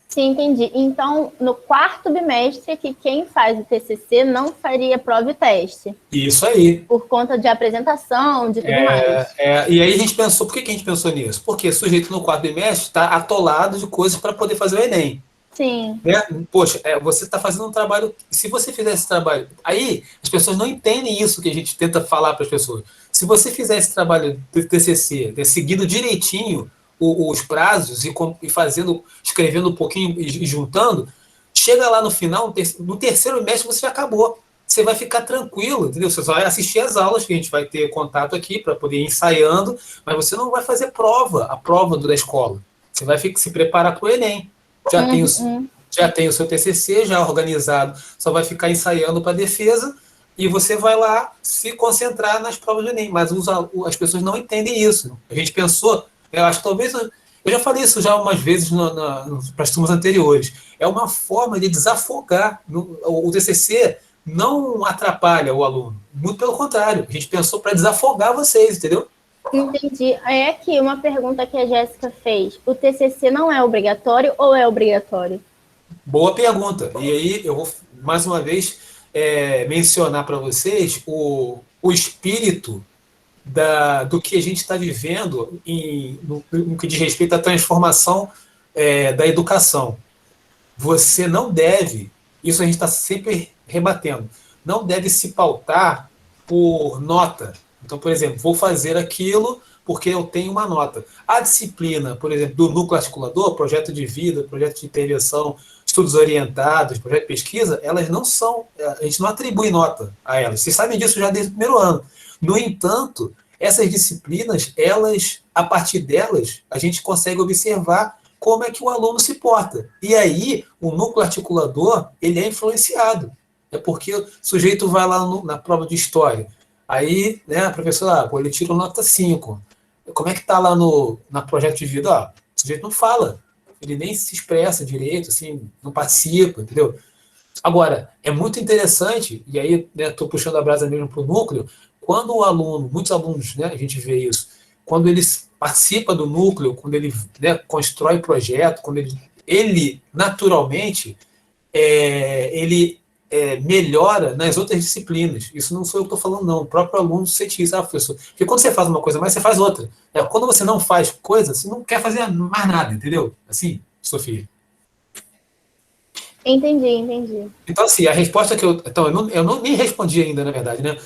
Sim, entendi. Então, no quarto bimestre, que quem faz o TCC não faria prova e teste, Isso aí. por conta de apresentação, de tudo mais. E aí a gente pensou, por que a gente pensou nisso? Porque o sujeito no quarto bimestre está atolado de coisas para poder fazer o Enem. Sim. Né? Poxa, você está fazendo um trabalho. Se você fizer esse trabalho. Aí as pessoas não entendem isso que a gente tenta falar para as pessoas. Se você fizer esse trabalho do TCC, seguindo direitinho os prazos e fazendo, escrevendo um pouquinho e juntando, chega lá no final, no terceiro bimestre você já acabou. Você vai ficar tranquilo, entendeu? Você só vai assistir as aulas que a gente vai ter contato aqui para poder ir ensaiando, mas você não vai fazer a prova da escola. Você vai se preparar para o Enem. Já tem o seu TCC já organizado, só vai ficar ensaiando para a defesa e você vai lá se concentrar nas provas do Enem. Mas as pessoas não entendem isso. A gente pensou, eu acho que talvez, eu já falei isso já umas vezes para as turmas anteriores, é uma forma de desafogar. O TCC não atrapalha o aluno, muito pelo contrário, a gente pensou para desafogar vocês, entendeu? Entendi. Aí aqui uma pergunta que a Jéssica fez. O TCC não é obrigatório ou é obrigatório? Boa pergunta. E aí eu vou, mais uma vez, mencionar para vocês o espírito do que a gente está vivendo no que diz respeito à transformação da educação. Você não deve, isso a gente está sempre rebatendo, não deve se pautar por nota. Então, por exemplo, vou fazer aquilo porque eu tenho uma nota. A disciplina, por exemplo, do núcleo articulador, projeto de vida, projeto de intervenção, estudos orientados, projeto de pesquisa, elas não são, a gente não atribui nota a elas. Vocês sabem disso já desde o primeiro ano. No entanto, essas disciplinas, a partir delas, a gente consegue observar como é que o aluno se porta. E aí, o núcleo articulador, ele é influenciado. É porque o sujeito vai lá na prova de história, aí, né, a professora, ele tira nota 5. Como é que está lá na projeto de vida? O sujeito não fala, ele nem se expressa direito, assim, não participa, entendeu? Agora, é muito interessante, e aí estou puxando a brasa mesmo para o núcleo, quando o aluno, muitos alunos, né, a gente vê isso, quando ele participa do núcleo, quando ele constrói projeto, quando ele naturalmente, ele melhora nas outras disciplinas. Isso não sou eu que estou falando, não. O próprio aluno sente isso, professor. Porque quando você faz uma coisa, mas você faz outra. Quando você não faz coisa, você não quer fazer mais nada, entendeu? Assim, Sofia. Entendi. Então, assim, a resposta que Então, eu não nem respondi ainda, na verdade, né?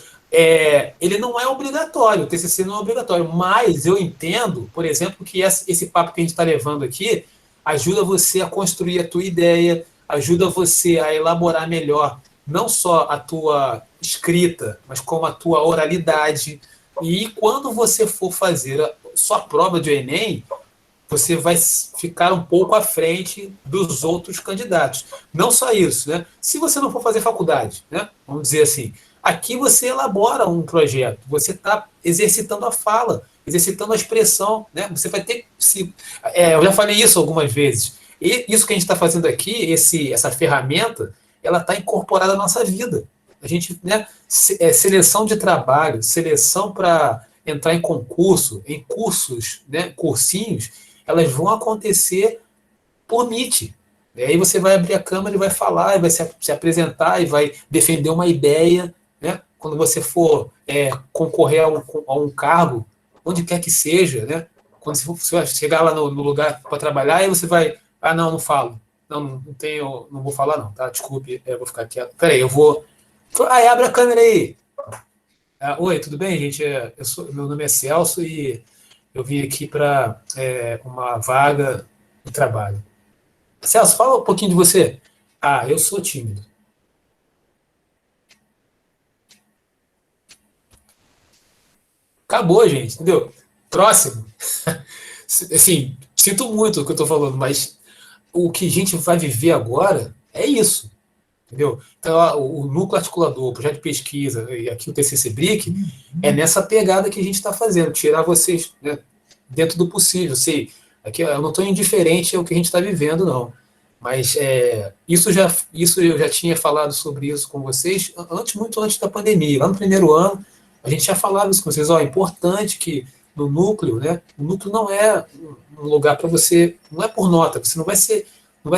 Ele não é obrigatório, o TCC não é obrigatório, mas eu entendo, por exemplo, que esse papo que a gente está levando aqui ajuda você a construir a tua ideia, ajuda você a elaborar melhor não só a tua escrita, mas como a tua oralidade. E quando você for fazer a sua prova de Enem, você vai ficar um pouco à frente dos outros candidatos. Não só isso, né? Se você não for fazer faculdade, né? Vamos dizer assim, aqui você elabora um projeto, você está exercitando a fala, exercitando a expressão, né? Você vai ter eu já falei isso algumas vezes. E isso que a gente está fazendo aqui, essa ferramenta, ela está incorporada à nossa vida. A gente, né? Seleção de trabalho, seleção para entrar em concurso, em cursos, né? Cursinhos, elas vão acontecer por Meet. E aí você vai abrir a câmera e vai falar, e vai se apresentar, e vai defender uma ideia, né? Quando você for concorrer a um cargo, onde quer que seja, né? Quando você vai chegar lá no lugar para trabalhar, aí você vai, não falo. não tenho, não vou falar não, tá? Desculpe, eu vou ficar quieto. Peraí, eu vou... Abre a câmera aí! Oi, tudo bem, gente? Meu nome é Celso e eu vim aqui para uma vaga de trabalho. Celso, fala um pouquinho de você. Eu sou tímido. Acabou, gente, entendeu? Próximo. Assim, sinto muito o que eu estou falando, mas o que a gente vai viver agora é isso, entendeu? Então, o núcleo articulador, o projeto de pesquisa e aqui o TCC BRIC é nessa pegada que a gente está fazendo, tirar vocês, né, dentro do possível. Sei, aqui eu não estou indiferente ao que a gente está vivendo, não. Mas isso eu já tinha falado sobre isso com vocês muito antes da pandemia. Lá no primeiro ano, a gente já falava isso com vocês. É importante que no núcleo, né, o núcleo não é um lugar para você, não é por nota, você não vai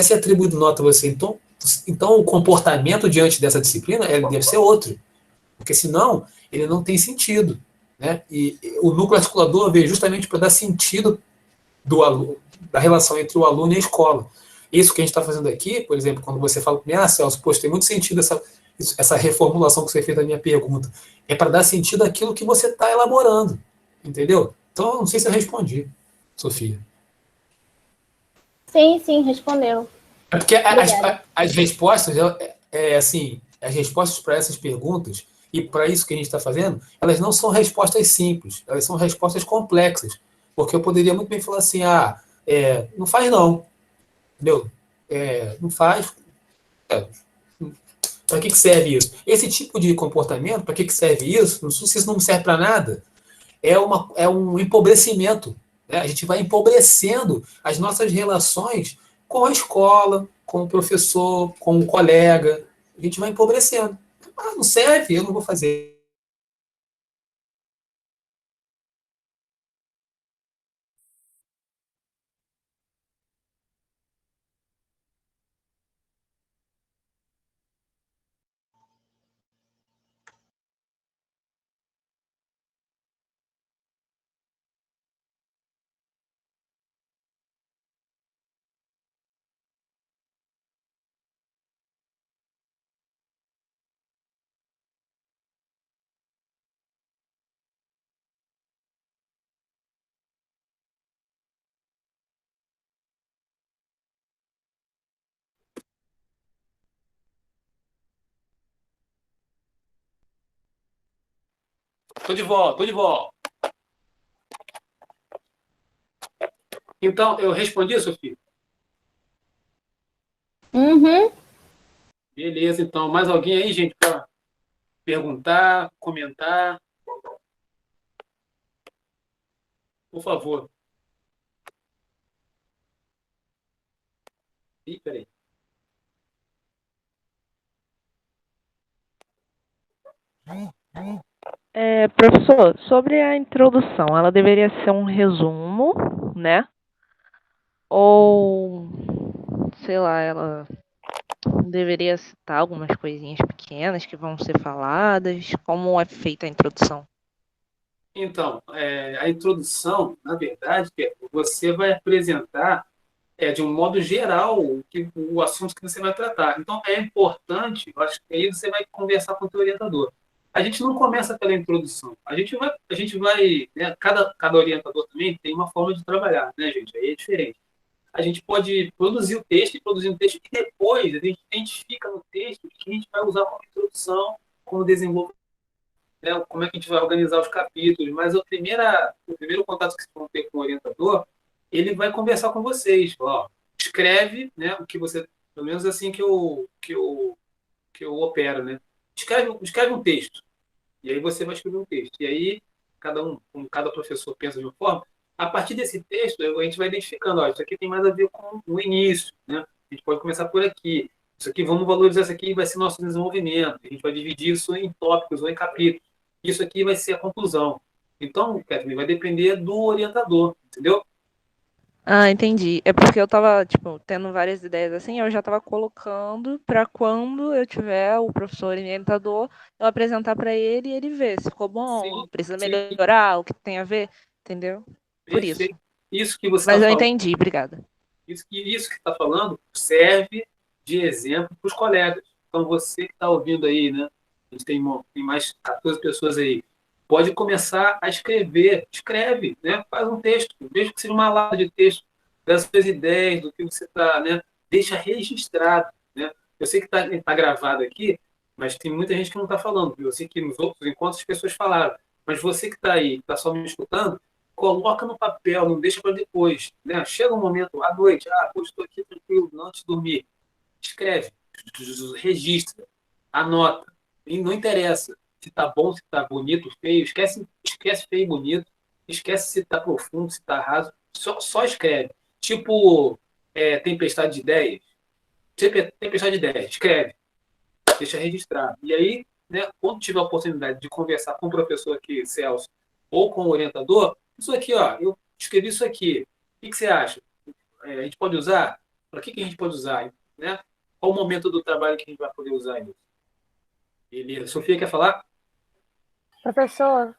ser atribuído nota a você. Então o comportamento diante dessa disciplina deve ser outro, porque senão ele não tem sentido. Né? E o núcleo articulador veio justamente para dar sentido do aluno, da relação entre o aluno e a escola. Isso que a gente está fazendo aqui, por exemplo, quando você fala para mim, Celso, poxa, tem muito sentido essa reformulação que você fez da minha pergunta. É para dar sentido àquilo que você está elaborando. Entendeu? Então, não sei se eu respondi, Sofia. Sim, respondeu. É porque as respostas, assim, as respostas para essas perguntas e para isso que a gente está fazendo, elas não são respostas simples, elas são respostas complexas. Porque eu poderia muito bem falar assim, não faz não, entendeu? Não faz. Para que serve isso? Esse tipo de comportamento, para que serve isso? Se isso não serve para nada, é um empobrecimento. Né? A gente vai empobrecendo as nossas relações com a escola, com o professor, com o colega. A gente vai empobrecendo. Não serve, eu não vou fazer. Tô de volta. Então, eu respondi, Sofia? Uhum. Beleza, então. Mais alguém aí, gente, para perguntar, comentar? Por favor. Ih, peraí. Professor, sobre a introdução, ela deveria ser um resumo, né? Ou, sei lá, ela deveria citar algumas coisinhas pequenas que vão ser faladas? Como é feita a introdução? Então, a introdução, na verdade, você vai apresentar de um modo geral o assunto que você vai tratar. Então, é importante, eu acho que aí você vai conversar com o teu orientador. A gente não começa pela introdução. A gente vai, né, cada orientador também tem uma forma de trabalhar, né, gente? Aí é diferente. A gente pode produzir o texto e depois a gente identifica no texto o que a gente vai usar como introdução, como desenvolvimento, né, como é que a gente vai organizar os capítulos, mas o primeiro contato que vocês vão ter com o orientador, ele vai conversar com vocês. Ó, escreve, né, o que você, pelo menos assim que eu opero, né? Escreve um texto, e aí você vai escrever um texto. E aí, como cada professor pensa de uma forma, a partir desse texto, a gente vai identificando, ó, isso aqui tem mais a ver com o início, né? A gente pode começar por aqui. Isso aqui, vamos valorizar isso aqui, vai ser nosso desenvolvimento. A gente vai dividir isso em tópicos ou em capítulos. Isso aqui vai ser a conclusão. Então, Catherine, vai depender do orientador, entendeu? Entendi. É porque eu tava, tipo, tendo várias ideias assim, eu já tava colocando para quando eu tiver o professor orientador, eu apresentar para ele e ele ver se ficou bom, Sim, precisa sim, melhorar, o que tem a ver, entendeu? Por isso. perfeito. Isso que você Mas está eu falando. entendi, obrigada. Isso que está falando serve de exemplo para os colegas. Então, você que está ouvindo aí, né? A gente tem mais 14 pessoas aí. Pode começar a escrever. Escreve, né? Faz um texto, mesmo que seja uma lata de texto das suas ideias, do que você está, né? Deixa registrado, né? Eu sei que tá gravado aqui, mas tem muita gente que não está falando. Eu sei que nos outros encontros as pessoas falaram. Mas você que está aí, que está só me escutando, coloca no papel, não deixa para depois, né? Chega um momento, à noite, hoje estou aqui tranquilo, não antes de dormir. Escreve, registra, anota. E não interessa se tá bom, se tá bonito, feio. Esquece feio e bonito. Esquece se tá profundo, se tá raso. Só escreve. Tipo, tempestade de ideias. Tempestade de ideias. Escreve. Deixa registrado. E aí, né, quando tiver a oportunidade de conversar com o professor aqui, Celso, ou com o orientador, isso aqui, ó, eu escrevi isso aqui. O que você acha? A gente pode usar? Para que a gente pode usar? Né? Qual o momento do trabalho que a gente vai poder usar isso? Beleza. Sofia, quer falar? Professor,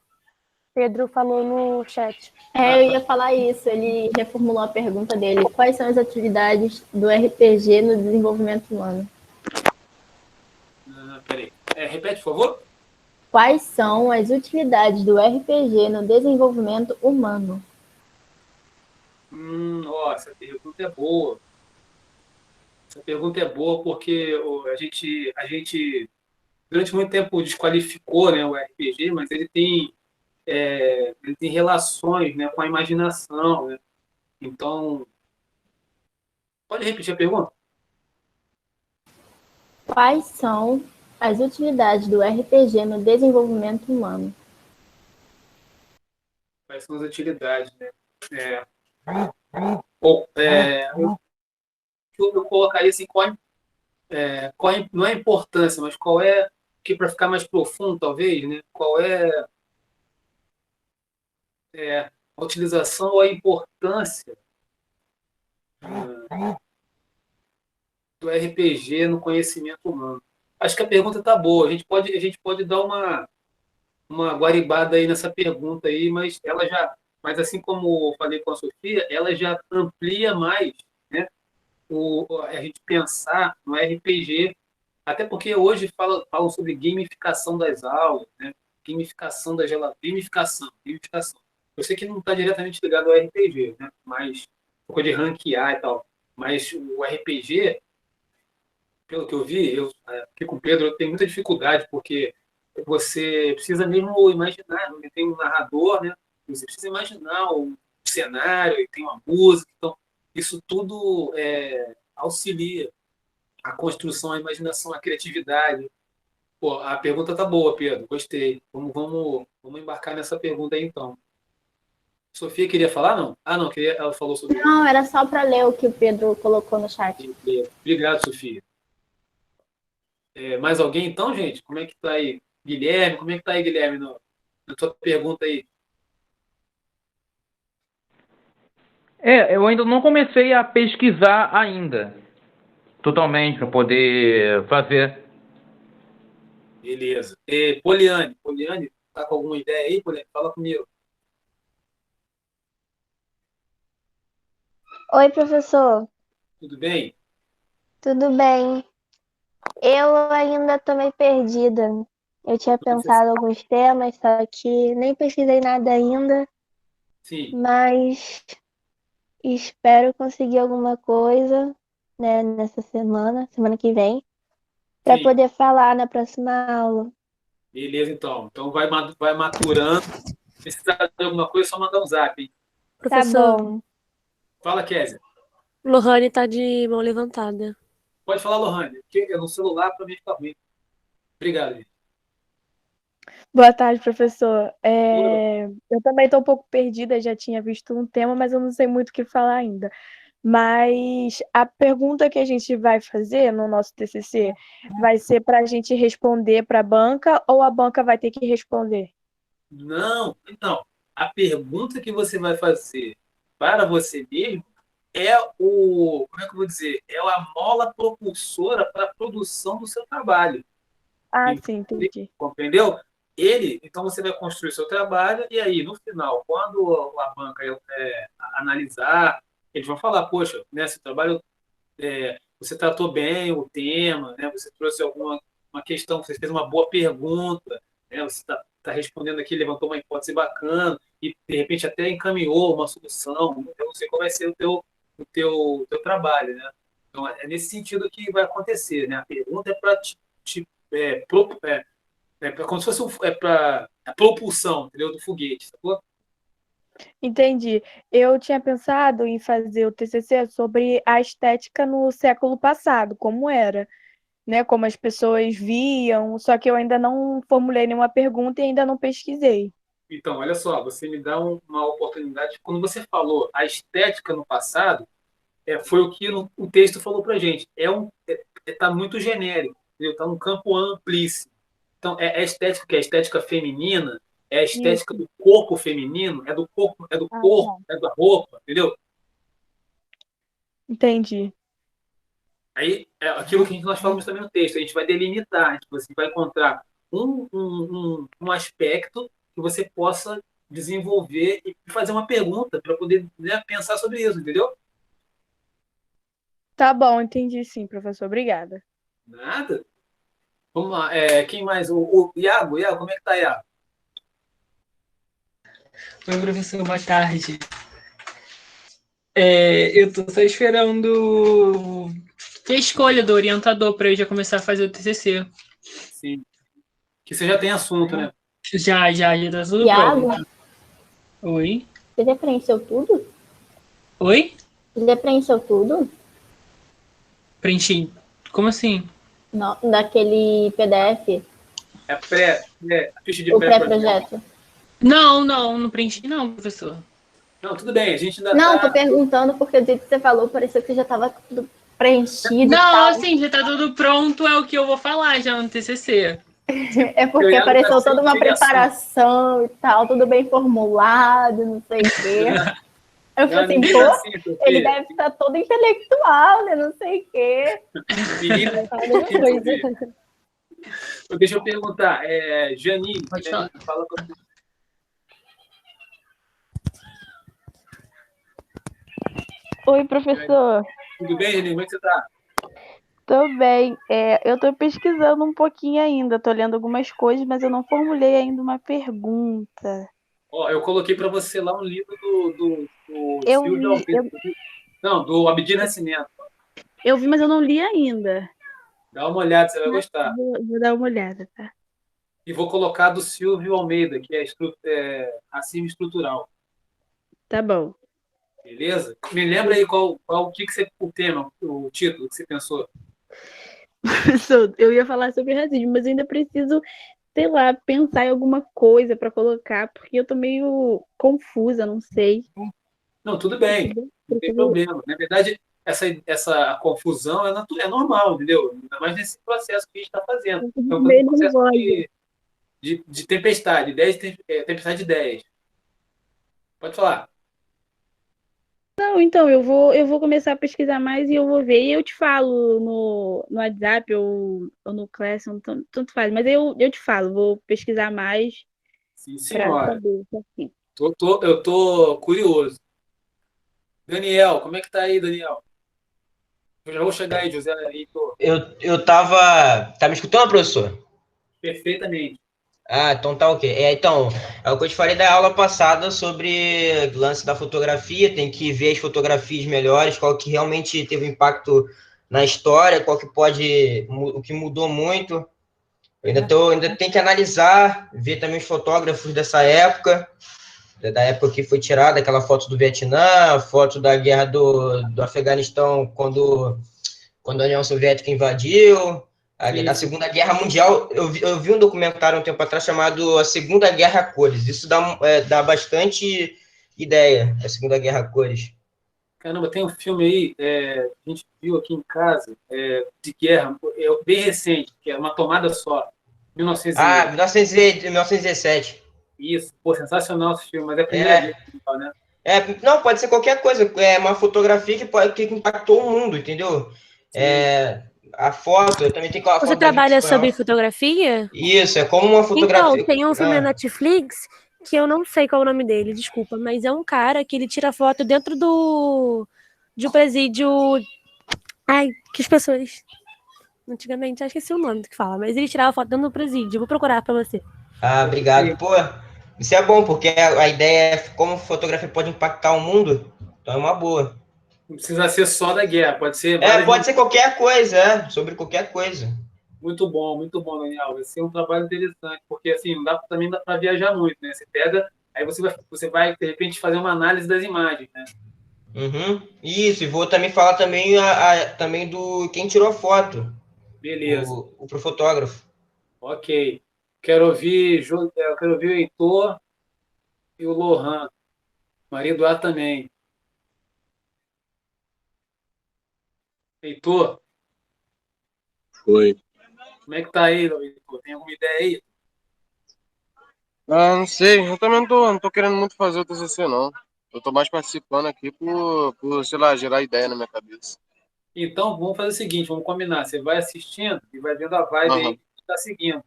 Pedro falou no chat. Eu ia falar isso, ele reformulou a pergunta dele. Quais são as atividades do RPG no desenvolvimento humano? Peraí. Repete, por favor. Quais são as utilidades do RPG no desenvolvimento humano? Essa pergunta é boa. Essa pergunta é boa porque a gente durante muito tempo desqualificou, né, o RPG, mas ele tem relações, né, com a imaginação, né? Então, pode repetir a pergunta? Quais são as utilidades do RPG no desenvolvimento humano? Quais são as utilidades, né? Eu colocaria assim, não é a importância, mas qual é, que para ficar mais profundo, talvez, né? Qual é, a utilização ou a importância do RPG no conhecimento humano? Acho que a pergunta está boa. A gente pode dar uma guaribada aí nessa pergunta aí, mas assim como eu falei com a Sofia, ela já amplia mais, né? A gente pensar no RPG, até porque hoje falam sobre gamificação das aulas, né? Gamificação. Eu sei que não está diretamente ligado ao RPG, né? Mas um pouco de ranquear e tal. Mas o RPG, pelo que eu vi, aqui com o Pedro, eu tenho muita dificuldade, porque você precisa mesmo imaginar, né? Tem um narrador, né? Você precisa imaginar o cenário, e tem uma música, então isso tudo auxilia a construção, a imaginação, a criatividade. Pô, a pergunta tá boa, Pedro, gostei. Vamos embarcar nessa pergunta aí, então. Sofia queria falar, não? Não, ela falou sobre... Não, era só para ler o que o Pedro colocou no chat. Obrigado, Sofia. Mais alguém, então, gente? Como é que tá aí? Guilherme, como é que tá aí, Guilherme, na tua pergunta aí? Eu ainda não comecei a pesquisar ainda, totalmente, para poder fazer. Beleza. Poliane, tá com alguma ideia aí, Poliane? Fala comigo. Oi, professor. Tudo bem? Tudo bem? Eu ainda estou meio perdida. Eu tinha pensado alguns temas, só que nem pesquisei nada ainda, Sim, mas espero conseguir alguma coisa, né, nessa semana que vem, para sim. poder falar na próxima aula. Beleza, então. Então vai maturando. Se precisar de alguma coisa, é só mandar um zap, hein? Tá Professor, bom. Fala, Kézia. Lohane tá de mão levantada. Pode falar, Lohane, porque no celular para mim fica ruim. Obrigado, gente. Boa tarde, professor. Oi, Eu também estou um pouco perdida, já tinha visto um tema, mas eu não sei muito o que falar ainda. Mas a pergunta que a gente vai fazer no nosso TCC vai ser para a gente responder para a banca ou a banca vai ter que responder? Não, então, a pergunta que você vai fazer para você mesmo como é que eu vou dizer? É a mola propulsora para a produção do seu trabalho. Ah, sim, entendi. Compreendeu? Então você vai construir seu trabalho e aí, no final, quando a banca analisar, eles vão falar, poxa, né, seu trabalho, você tratou bem o tema, né, você trouxe alguma uma questão, você fez uma boa pergunta, né, você está respondendo aqui, levantou uma hipótese bacana e, de repente, até encaminhou uma solução. Eu não sei qual vai ser o teu trabalho, né? Então, é nesse sentido que vai acontecer, né? A pergunta é para como se fosse para a propulsão, entendeu? Do foguete, sacou? Entendi. Eu tinha pensado em fazer o TCC sobre a estética no século passado, como era, né? Como as pessoas viam, só que eu ainda não formulei nenhuma pergunta e ainda não pesquisei. Então, olha só, você me dá uma oportunidade. Quando você falou a estética no passado, foi o que o texto falou para gente. Tá muito genérico, entendeu? Tá num campo amplíssimo. Então, é a estética que é a estética feminina, é a estética do corpo feminino, é do corpo, é da roupa, entendeu? Entendi. Aí, é aquilo que nós falamos também no texto, a gente vai delimitar, você vai encontrar um aspecto que você possa desenvolver e fazer uma pergunta para poder, né, pensar sobre isso, entendeu? Tá bom, entendi sim, professor. Obrigada. Nada. Vamos lá. Quem mais? O Iago. Iago, como é que tá, Iago? Oi, professor, boa tarde. Eu tô só esperando ter escolha do orientador para eu já começar a fazer o TCC. Sim. Que você já tem assunto, né? Já tá tudo Iago, pronto. Oi? você já preencheu tudo? Oi? Você já preencheu tudo? Preenchi. Como assim? Não, daquele PDF, A ficha de o pré-projeto. pré-projeto? Não preenchi não, professor. Não, tudo bem, a gente ainda Não, tá... tô perguntando porque do jeito que você falou, pareceu que já estava tudo preenchido e Não, tal. assim, já tá tudo pronto, é o que eu vou falar já no TCC. É porque Eu ia apareceu botar toda uma sem ligação. preparação e tal, tudo bem formulado, não sei o quê. Eu falei assim, Ninguém pô, tá assim, filho. ele deve estar todo intelectual, né? Não sei o quê. Menino, deixa eu perguntar. Janine, Pode falar. fala com você. Oi, professor. Tudo bem, Janine? Como é que você tá? Tô bem. Eu tô pesquisando um pouquinho ainda, tô lendo algumas coisas, mas eu não formulei ainda uma pergunta. Ó, eu coloquei para você lá um livro do Eu Silvio vi, Almeida. Não, do Abdir Nascimento. eu vi, mas eu não li ainda. Dá uma olhada, você vai gostar. Vou dar uma olhada, tá? E vou colocar do Silvio Almeida, que é Racismo Estrutural. Tá bom. Beleza? Me lembra aí o tema, o título que você pensou. Professor, eu ia falar sobre racismo, mas eu ainda preciso, sei lá, pensar em alguma coisa para colocar, porque eu tô meio confusa, não sei. Não, tudo bem, não tem problema. Na verdade, essa confusão é normal, entendeu? Ainda mais nesse processo que a gente está fazendo. Então, Meio um processo nervosa. de tempestade, tempestade de ideias. Pode falar. Não, então, eu vou começar a pesquisar mais e eu vou ver. E eu te falo no WhatsApp ou no Classroom, tanto faz. Mas eu te falo, vou pesquisar mais Sim, para senhora. saber. Assim. Eu tô curioso. Daniel, como é que tá aí, Daniel? Eu já vou chegar aí, José Heitor. Eu tava. Tá me escutando, professor? Perfeitamente. Ah, então tá ok. Então, é o que eu te falei da aula passada sobre o lance da fotografia, tem que ver as fotografias melhores, qual que realmente teve impacto na história, o que mudou muito. Eu ainda tenho que analisar, ver também os fotógrafos dessa época, da época que foi tirada aquela foto do Vietnã, foto da guerra do Afeganistão, quando a União Soviética invadiu, na Segunda Guerra Mundial. Eu vi um documentário um tempo atrás chamado A Segunda Guerra a Cores. Isso dá bastante ideia, a Segunda Guerra a Cores. Caramba, tem um filme aí, a gente viu aqui em casa, de guerra, bem recente, que é Uma Tomada Só, 1917. Isso, pô, sensacional esse filme, mas é a primeira vez que fala, né? Não, pode ser qualquer coisa. É uma fotografia que impactou o mundo, entendeu? A foto, eu também tenho aquela foto. Você trabalha sobre fotografia? Isso, é como uma fotografia. Então, tem um filme na Netflix que eu não sei qual é o nome dele, desculpa, mas é um cara que ele tira foto dentro de um presídio. Ai, que as pessoas. Antigamente, acho que esqueci o nome do que fala, mas ele tirava foto dentro do presídio. Vou procurar pra você. Ah, obrigado. Pô, isso é bom, porque a ideia é como fotografia pode impactar o mundo. Então é uma boa. Não precisa ser só da guerra, pode ser várias. Pode ser qualquer coisa, sobre qualquer coisa. Muito bom, Daniel. Vai ser um trabalho interessante, porque assim, também dá para viajar muito, né? Você pega, aí você vai, de repente, fazer uma análise das imagens, né? Uhum. Isso, e vou também falar também, também do quem tirou a foto. Beleza. Pro fotógrafo. Ok. Quero ouvir o Heitor e o Lohan. Maria Eduardo também. Heitor, Foi. como é que tá aí, Heitor? Tem alguma ideia aí? Ah, não sei. Eu também não tô querendo muito fazer o TCC, não. Eu tô mais participando aqui sei lá, gerar ideia na minha cabeça. Então, vamos fazer o seguinte, vamos combinar. Você vai assistindo e vai vendo a vibe aí que você está seguindo.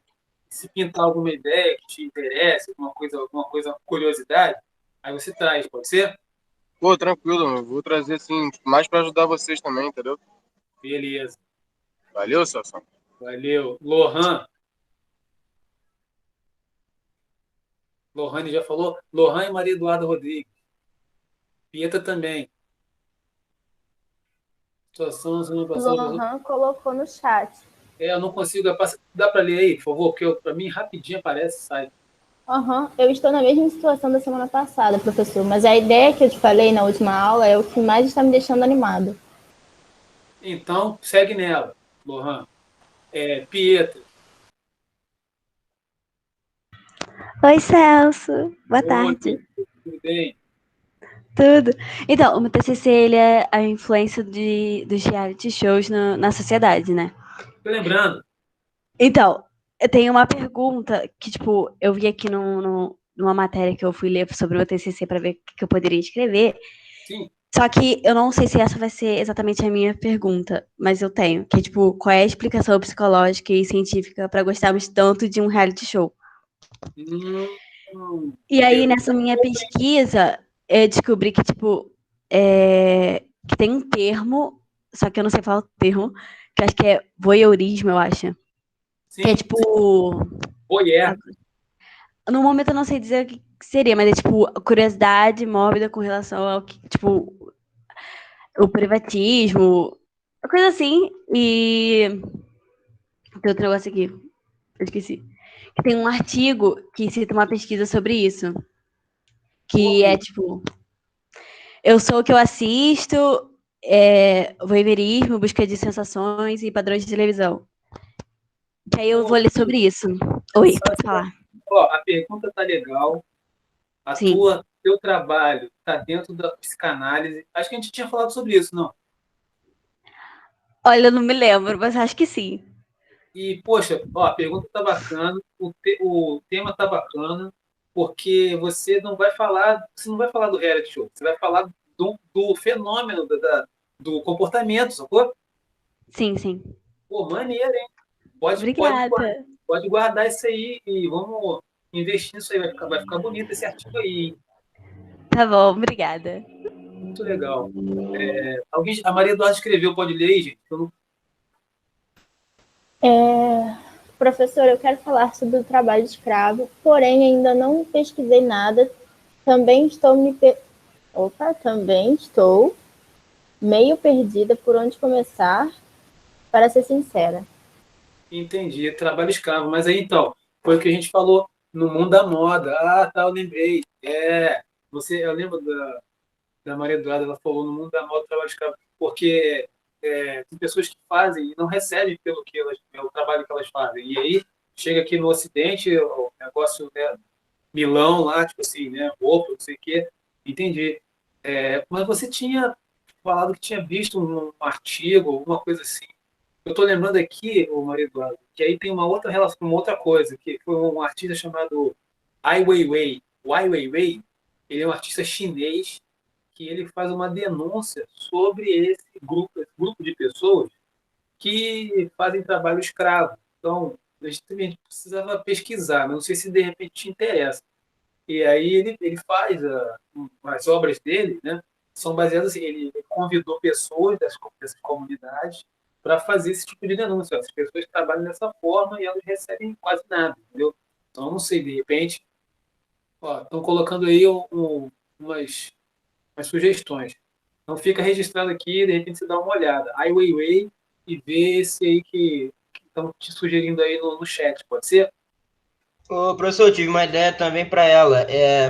Se pintar alguma ideia que te interesse, alguma coisa, curiosidade, aí você traz, pode ser? Pô, tranquilo, eu vou trazer, assim, mais pra ajudar vocês também, entendeu? Beleza. Valeu, Celso. Valeu. Lohan. Lohane já falou. Lohan e Maria Eduarda Rodrigues. Pietra também. Situação semana passada. Lohan colocou no chat. Eu não consigo. Dá para ler aí, por favor? Porque para mim rapidinho aparece e sai. Eu estou na mesma situação da semana passada, professor, mas a ideia que eu te falei na última aula é o que mais está me deixando animado. Então, segue nela, Lohan. Pietra. Oi, Celso. Boa tarde. Tudo bem? Tudo. Então, o meu TCC, ele é a influência dos reality shows na sociedade, né? Tô lembrando. Então, eu tenho uma pergunta que, tipo, eu vi aqui numa matéria que eu fui ler sobre o meu TCC para ver o que eu poderia escrever. Sim. Só que eu não sei se essa vai ser exatamente a minha pergunta, mas eu tenho, que é, tipo, qual é a explicação psicológica e científica para gostarmos tanto de um reality show? E aí, nessa minha pesquisa, eu descobri que, tipo, que tem um termo, só que eu não sei falar o termo, que eu acho que é voyeurismo, eu acho. Sim. Que é, tipo... Voyeur. No momento eu não sei dizer o que seria, mas é, tipo, curiosidade mórbida com relação ao que, tipo, o privatismo, coisa assim. E tem outro negócio aqui, eu esqueci. Que tem um artigo que cita uma pesquisa sobre isso. Que é, tipo, eu sou o que eu assisto, voyeurismo, busca de sensações e padrões de televisão. Que aí eu vou ler sobre isso. Oi, pode falar. A pergunta tá legal. Teu trabalho tá dentro da psicanálise. Acho que a gente tinha falado sobre isso, não? Olha, eu não me lembro, mas acho que sim. E, poxa, a pergunta tá bacana, o tema tá bacana, porque você não vai falar do reality show, você vai falar do fenômeno, do comportamento, sacou? Sim, sim. Pô, maneiro, hein? Obrigada. Pode guardar isso aí e vamos investir nisso aí, vai ficar bonito esse artigo aí, hein? Tá bom, obrigada. Muito legal. A Maria Eduarda escreveu, pode ler aí, gente? Professor, eu quero falar sobre o trabalho escravo, porém ainda não pesquisei nada. Também estou meio perdida por onde começar, para ser sincera. Entendi, trabalho escravo. Mas aí, então, foi o que a gente falou no mundo da moda. Ah, tá, eu lembrei. Eu lembro da Maria Eduarda, ela falou no mundo da moda, trabalho escravo, porque tem pessoas que fazem e não recebem pelo trabalho que elas fazem. E aí, chega aqui no Ocidente, o negócio, né, Milão lá, tipo assim, né, roupa, não sei o quê. Entendi. Mas você tinha falado que tinha visto um artigo, alguma coisa assim. Eu estou lembrando aqui, Maria Eduardo, que aí tem uma outra relação, uma outra coisa, que foi um artista chamado Ai Weiwei. O Ai Weiwei, ele é um artista chinês que ele faz uma denúncia sobre esse grupo de pessoas que fazem trabalho escravo. Então, a gente precisava pesquisar, mas não sei se de repente te interessa. E aí ele faz as obras dele, né? são baseadas assim, ele convidou pessoas dessas comunidades para fazer esse tipo de denúncia. As pessoas trabalham dessa forma e elas recebem quase nada, entendeu? Então, eu não sei, de repente, estão colocando aí umas sugestões. Então, fica registrado aqui, de repente você dá uma olhada. Ai Weiwei e vê esse aí que estão te sugerindo aí no chat, pode ser? Ô, professor, eu tive uma ideia também para ela,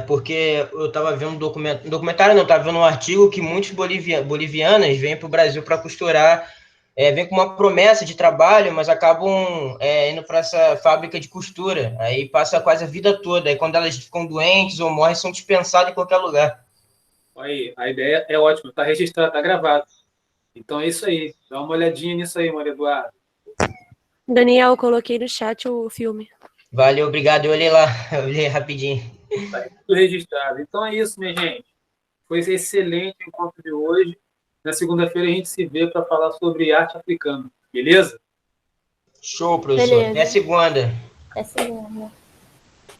porque eu estava vendo um documentário não, estava vendo um artigo que muitos bolivianas vêm para o Brasil para costurar, vêm com uma promessa de trabalho, mas acabam indo para essa fábrica de costura, aí passa quase a vida toda, aí quando elas ficam doentes ou morrem, são dispensadas em qualquer lugar. Aí, a ideia é ótima, está registrado, está gravado. Então é isso aí, dá uma olhadinha nisso aí, Maria Eduarda. Daniel, eu coloquei no chat o filme. Valeu, obrigado, eu olhei lá, eu olhei rapidinho. Está tudo registrado. Então é isso, minha gente. Foi esse excelente encontro de hoje. Na segunda-feira a gente se vê para falar sobre arte africana, beleza? Show, professor. Beleza. Até segunda. Até segunda.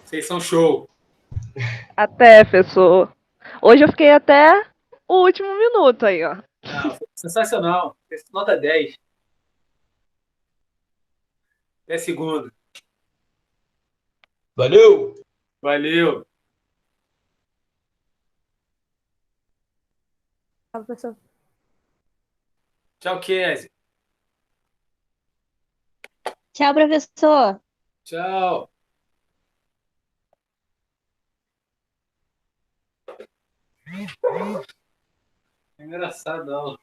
Vocês são show. Até, professor. Hoje eu fiquei até o último minuto aí, ó. Não, sensacional. Nota 10. Até segunda. Valeu! Valeu. Tchau, professor. Tchau, Kézia. Tchau, professor. Tchau. Engraçado, não.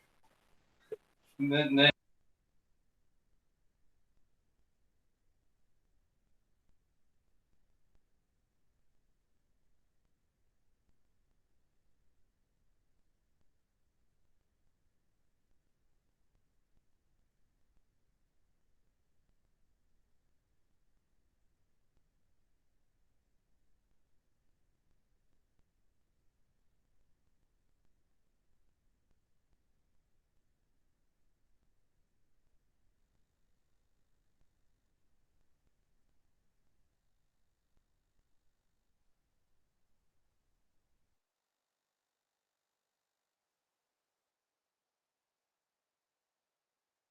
Né?